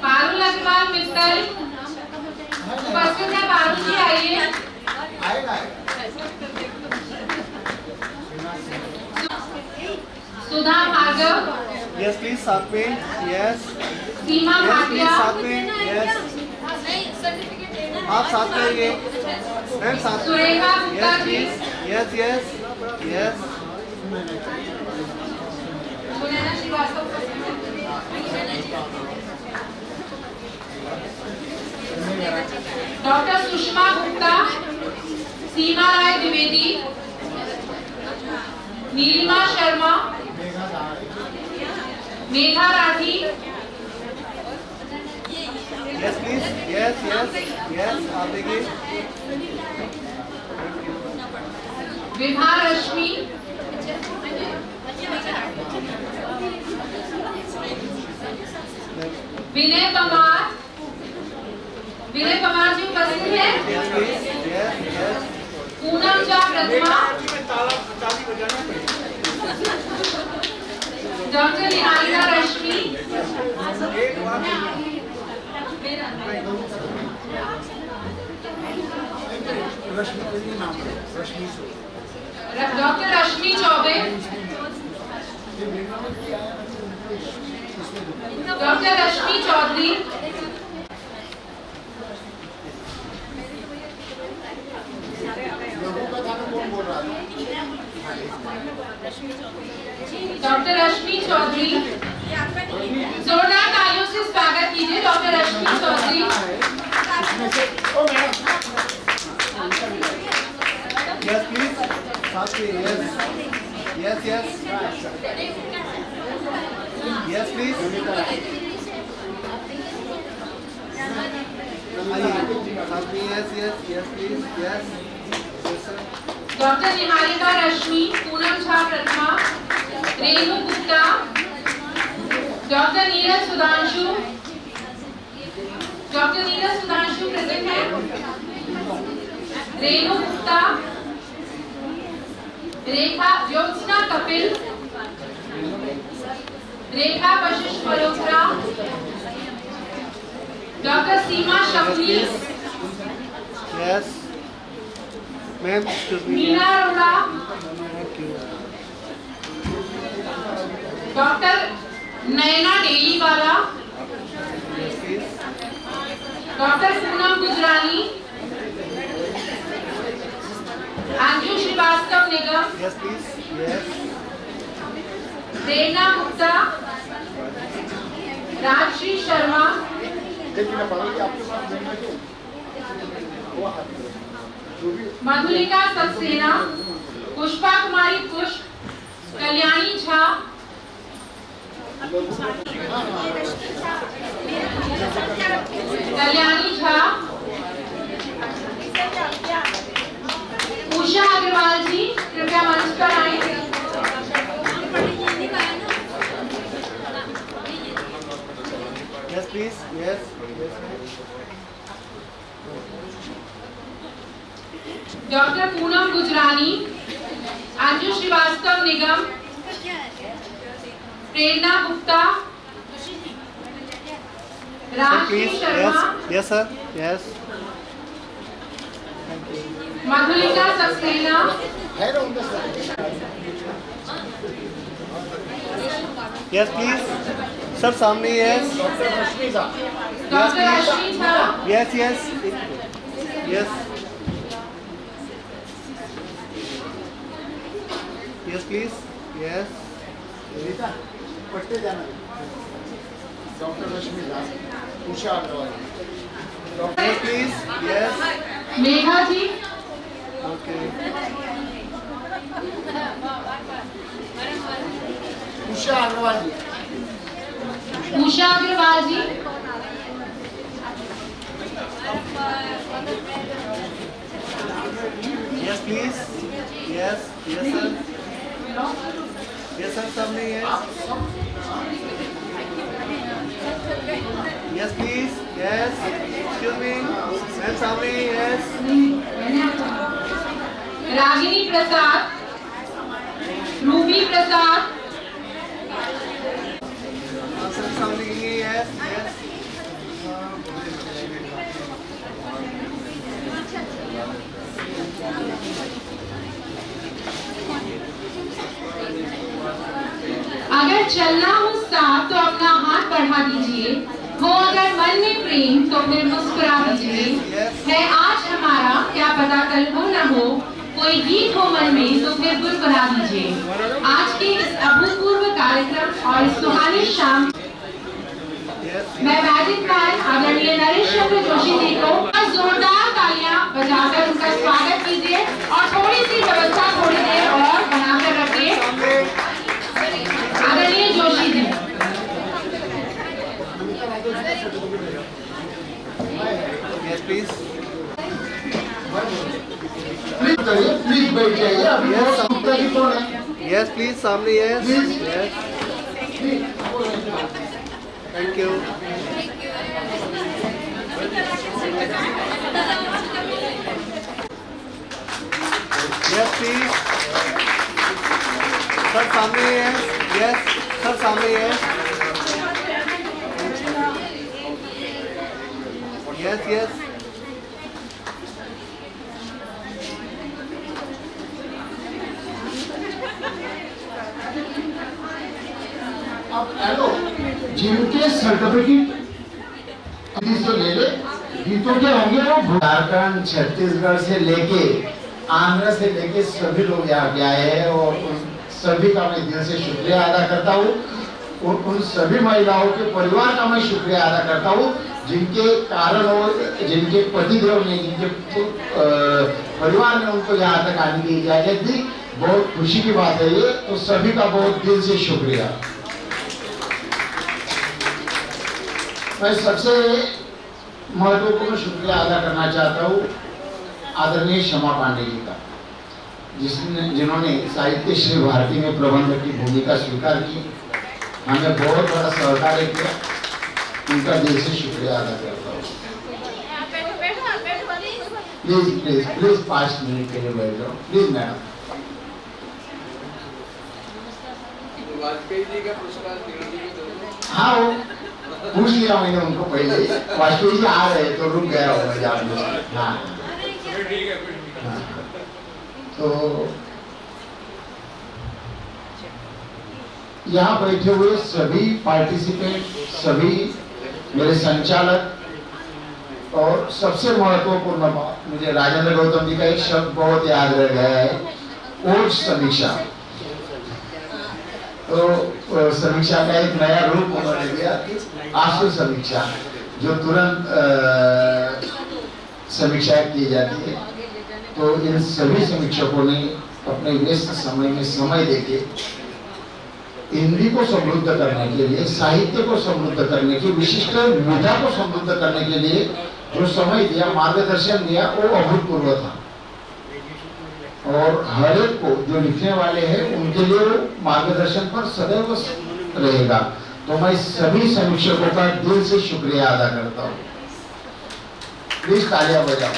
पारुल अग्रवाल मित्तल उपस्थित है। पारुल जी आइए। सुधा भार्गव, यस प्लीज साथ में। यस सीमा भाटिया, साथ में। यस आप साथ में आइए मैम, साथ में। Surekha Gupta yes ji, please. Yes yes yes. Sunaina Shrivastava, doctor Sushma Gupta, Seema Rai Dwivedi, Neelima Sharma, Megha Rathi, yes please. Yes yes yes, आप देखिए। विभा रश्मि, विनय पवार, विनय पवार जी उपस्थित है। Yes please. Yes yes. Poonam Jha Pratima, doctor Niharika Rashmi, doctor Rashmi Choubey, doctor Rashmi Chaudhary, doctor Rashmi Chaudhary. जोरदार तालियों से स्वागत कीजिए doctor Rashmi Chaudhary. Yes please साथ में। Yes yes yes yes please साथ में। Yes yes yes please. Yes doctor Niharika Rashmi, Poonam Jha Pratima, Renu Gupta, doctor Neeraj Sudhanshu, doctor Neeraj Sudhanshu present है। Renu Gupta, Rekha Jyotsna Kapil, Rekha Vashishtha Malhotra, doctor Seema Shafi, yes ma'am, excuse me. Meena Arora, doctor Naina Deliwala, doctor Poonam Gujrani, Anju Srivastava Nigam, yes please. Yes Prerna Gupta, Rajshree Sharma, Madhulika Saxena, Pushpa Kumari Pushp, Kalyani Jha, Usha Agarwal जी कृपया मंच पर आए। Yes please. Yes doctor Poonam Gujrani, Anju Srivastava Nigam, Prerna Gupta, Rajshree Sharma, yes sir. Yes Madhulika Saxena, है ना उनका सर? यस प्लीज सर, सामने yes doctor Rashmi Jha, doctor Ashwini Jha, yes yes yes yes please yes Rita Patte जाना, doctor Rashmi Jha, Usha Agarwal, yes please yes Megha ji, okay Usha Agarwal ji, Usha Agarwal ji, yes please yes yes sir, yes sir सामने yes please yes, excuse me ma'am सामने yes, Ragini प्रसाद, Ruby प्रसाद, sir सामने yes yes अगर चलना हो साथ तो अपना हाथ बढ़ा दीजिए, हो अगर मन में प्रेम तो फिर मुस्कुरा दीजिए, है आज हमारा क्या पता कल हो न हो, कोई गीत हो मन में तो फिर गुनगुना दीजिए। आज के इस अभूतपूर्व कार्यक्रम और इस सुहानी शाम मैं वैदिक गायन आदरणीय नरेश चंद्र जोशी जी को जोरदार तालियां बजाकर उनका स्वागत कीजिए और थोड़ी सी व्यवस्था थोड़ी देर और बनाकर रखिए। आदरणीय Joshi ji, yes please please बैठ जाइए, अभी बहुत उत्तर कौन है? यस प्लीज सामने yes yes, thank you yes please sir सामने यस सर सामने यस यस अब हेलो, जिनके सर्टिफिकेट से ले ले, गीतों के होंगे वो झारखंड, छत्तीसगढ़ से लेके आंध्र से लेके सभी लोग यहाँ के आए हैं और उन सभी का मैं दिल से शुक्रिया अदा करता हूँ। उन सभी महिलाओं के परिवार का मैं शुक्रिया अदा करता हूँ जिनके कारण और जिनके पतिदेव ने, जिनके परिवार ने उनको यहाँ तक आने की इजाजत दी। बहुत खुशी की बात है ये, तो सभी का बहुत दिल से शुक्रिया। मैं सबसे महत्वपूर्ण शुक्रिया अदा करना चाहता हूँ आदरणीय क्षमा पांडे जी का, जिन्होंने साहित्य श्री भारती में प्रबंधक की भूमिका स्वीकार की, हमें बहुत बड़ा सहकार्य किया। उनका दिल से शुक्रिया अदा करता हूँ। प्लीज प्लीज प्लीज 5 मिनट के लिए बैठ जाओ प्लीज मैडम। वाजपेयी जी का पुरस्कार हाँ वो पूछ लिया मैंने उनको पहले ही, वाजपेयी जी आ रहे तो रुक गया हो मैं। हाँ तो यहाँ बैठे हुए सभी पार्टिसिपेंट, सभी मेरे संचालक, और सबसे महत्वपूर्ण बात, मुझे राजेंद्र गौतम जी का एक शब्द बहुत याद रह गया है, ओज समीक्षा। तो समीक्षा का एक नया रूप उन्होंने दिया, आंसू समीक्षा, जो तुरंत समीक्षा की जाती है। तो इन सभी समीक्षकों ने अपने व्यस्त समय में समय देके हिंदी को समृद्ध करने के लिए, साहित्य को समृद्ध करने के, विशिष्ट मेधा को समृद्ध करने के लिए जो समय दिया, मार्गदर्शन दिया, वो अभूतपूर्व था। और हर एक को जो लिखने वाले हैं उनके लिए वो मार्गदर्शन पर सदैव रहेगा। तो मैं सभी समीक्षकों का दिल से शुक्रिया अदा करता हूँ। प्लीज तालियां बजाओ।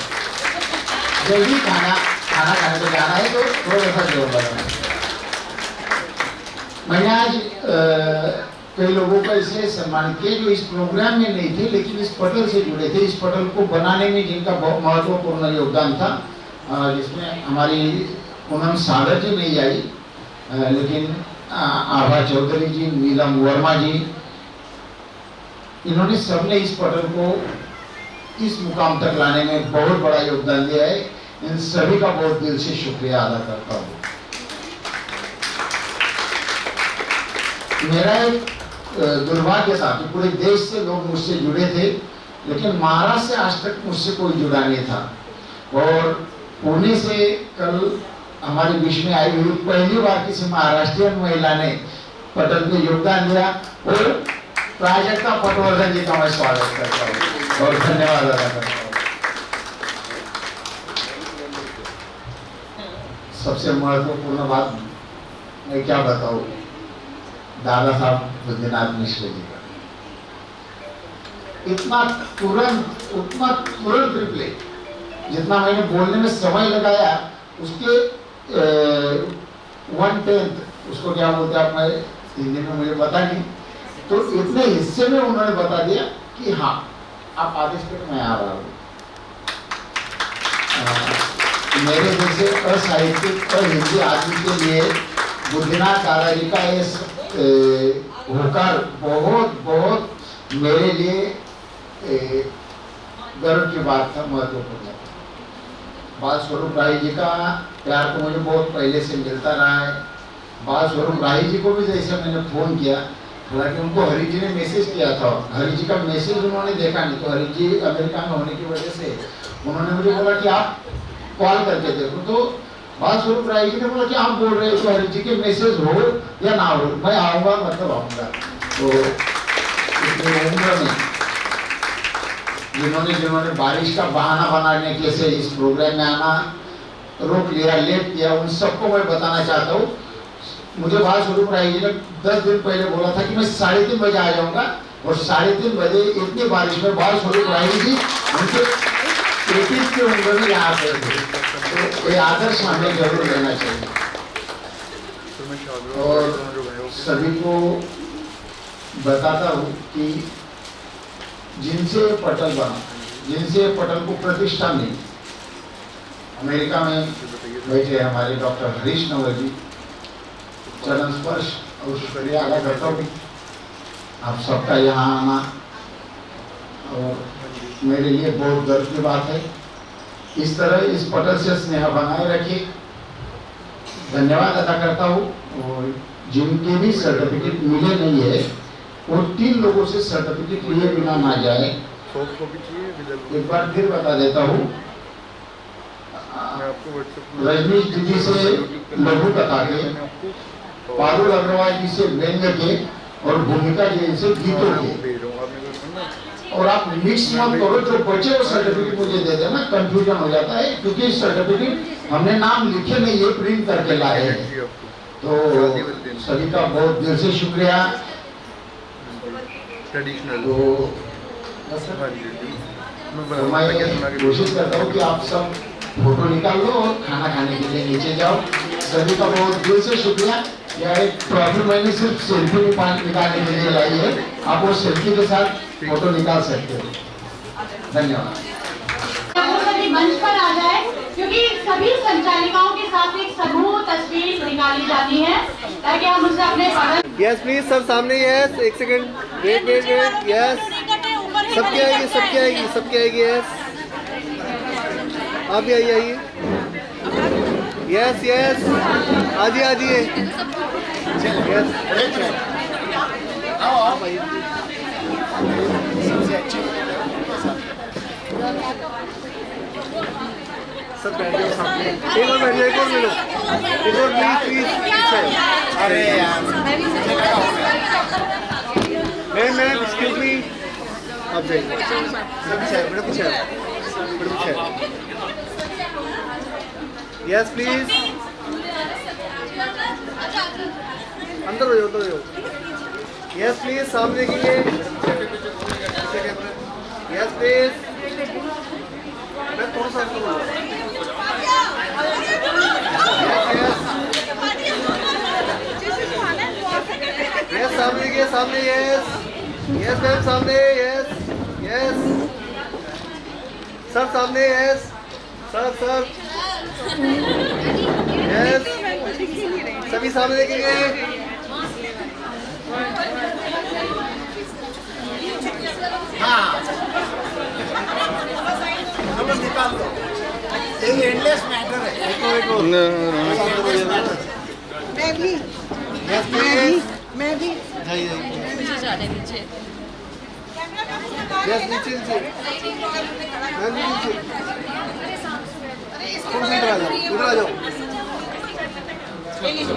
जल्दी खाना खाने को जाना है तो थोड़ा सा जोर लगाना। मैंने आज कई लोगों को ऐसे सम्मानित किए जो इस प्रोग्राम में नहीं थे लेकिन इस पटल से जुड़े थे, इस पटल को बनाने में जिनका बहुत महत्वपूर्ण योगदान था, जिसमें हमारी पूनम सागर जी नहीं आई, लेकिन आभा चौधरी जी, नीलम वर्मा जी, इन्होंने सबने इस पटल को इस मुकाम तक लाने में बहुत बड़ा योगदान दिया है। इन सभी का बहुत दिल से शुक्रिया अदा करता हूँ। मेरा एक दुर्भाग्य था कि पूरे देश से लोग मुझसे जुड़े थे, लेकिन महाराष्ट्र से आज तक मुझसे कोई जुड़ा नहीं था। और पुणे से कल हमारे बीच में आई हुई पहली बार किसी महाराष्ट्रीय महिला ने पटल में योगदान दिया, और प्राजक्ता पटवर्धन जी का मैं स्वागत करता हूँ और धन्यवाद अदा करता हूँ। सबसे महत्वपूर्ण बात मैं क्या बताऊं, दादा साहब बुद्धिनाथ मिश्र जी का इतना तुरंत रिप्ले, जितना मैंने बोलने में समय लगाया उसके 1/10, उसको क्या बोलते हैं आप हिंदी में मुझे पता नहीं, तो इतने हिस्से में उन्होंने बता दिया कि हाँ आप आदेश पर मैं आ रहा हूँ। मेरे जैसे असाहित्यिक और हिंदी आदमी के लिए बुद्धिनाथ दादाजी का ये होकर बहुत बहुत मेरे लिए गर्व की बात था, महत्वपूर्ण। बाल स्वरूप राही जी का प्यार तो मुझे बहुत पहले से मिलता रहा है। बाल स्वरूप राही जी को भी जैसे मैंने फोन किया, हालांकि उनको हरि जी ने मैसेज किया था, हरि जी का मैसेज उन्होंने देखा नहीं, तो हरि जी अमेरिका में होने की वजह से उन्होंने मुझे बोला कि आप कॉल करके देखो। तो बाल स्वरूप राय जी ने बोला कि आप बोल रहे हो तो हरि जी के मैसेज हो या ना हो, मैं आऊंगा मतलब आऊंगा। तो इतनी उम्र में जिन्होंने बारिश का बहाना बनाने के से इस प्रोग्राम में आना रोक लिया, लेट किया, उन सबको मैं बताना चाहता हूँ। मुझे बाल स्वरूप राय जी ने 10 दिन पहले बोला था कि मैं 3:30 बजे आ जाऊंगा, और 3:30 बजे इतनी बारिश में बाल स्वरूप राय जी उनके 33 की उम्र में यहाँ पे थे। तो ये आदर्श हमें जरूर लेना चाहिए। और सभी को बताता हूँ कि जिनसे पटल बना, जिनसे पटल को प्रतिष्ठा मिली, अमेरिका में बैठे हमारे डॉक्टर हरीश नवल जी, चरण स्पर्श और शुक्रिया अदा करता हूँ आप सबका यहाँ आना, और मेरे लिए बहुत गर्व की बात है। इस तरह इस पटल से स्नेह बनाए रखिए। धन्यवाद अदा करता हूँ। और जिनके भी सर्टिफिकेट मिले नहीं है वो 3 लोगों से सर्टिफिकेट लिए बिना ना जाए। एक बार फिर बता देता हूँ, रजनीश दीदी से लघु कथा के, पारुल अग्रवाल जी से व्यंग्य के, और भूमिका जी से गीतों के। और आप मिक्स मत करो, जो बचे वो सर्टिफिकेट मुझे दे देना, कंफ्यूजन हो जाता है, क्योंकि सर्टिफिकेट हमने नाम लिखे नहीं, ये प्रिंट करके लाए हैं। तो सभी का बहुत दिल से शुक्रिया। तो मैं कोशिश करता हूँ कि आप सब फोटो निकाल लो और खाना खाने के लिए नीचे जाओ। सभी का बहुत दिल से शुक्रिया। यह एक ट्रॉफी मैंने सिर्फ सेल्फी निकालने के लिए लाई है, आप वो सेल्फी के साथ फोटो निकाल सकते हो। धन्यवाद। सभी मंच पर आ जाए, क्योंकि सभी संचालिकाओं के साथ एक समूह तस्वीर निकाली जाती है ताकि हम उससे अपने यस प्लीज सर सामने। यस एक second wait wait wait. Yes सबकी आएगी, सबकी आएगी, सबकी आएगी। यस आप भी आइए। यस यस आजिए आजिए। यस सब बैठ जाओ सामने। एक और बैठ जाओ, एक और ले लो, एक और प्लीज प्लीज। अरे यार मैम एक्सक्यूज मी, आप जाइए। बड़ा पीछे यस प्लीज, अंदर हो जाओ, अंदर हो जाओ। यस प्लीज सामने के लिए। यस प्लीज, मैं थोड़ा सा यस यस सामने देखिए, सामने यस यस मैम, सामने यस यस सर, सामने यस सर सर यस, सभी सामने देखेंगे। हाँ निकाल दो, ये एंडलेस मैटर है। मैं भी यस नीचे नीचे मैम, नीचे थोड़ा सा इधर आ जाओ।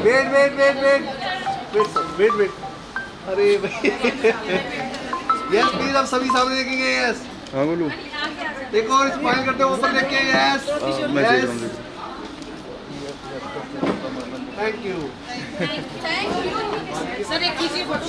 Wait wait wait wait wait wait wait, अरे भाई यस प्लीज, आप सभी सामने देखेंगे। यस हाँ बोलू, एक और स्माइल करते हो ऊपर देख के। यस मैं देख रहा हूँ। Thank you. सर एक कीजिए फोटो।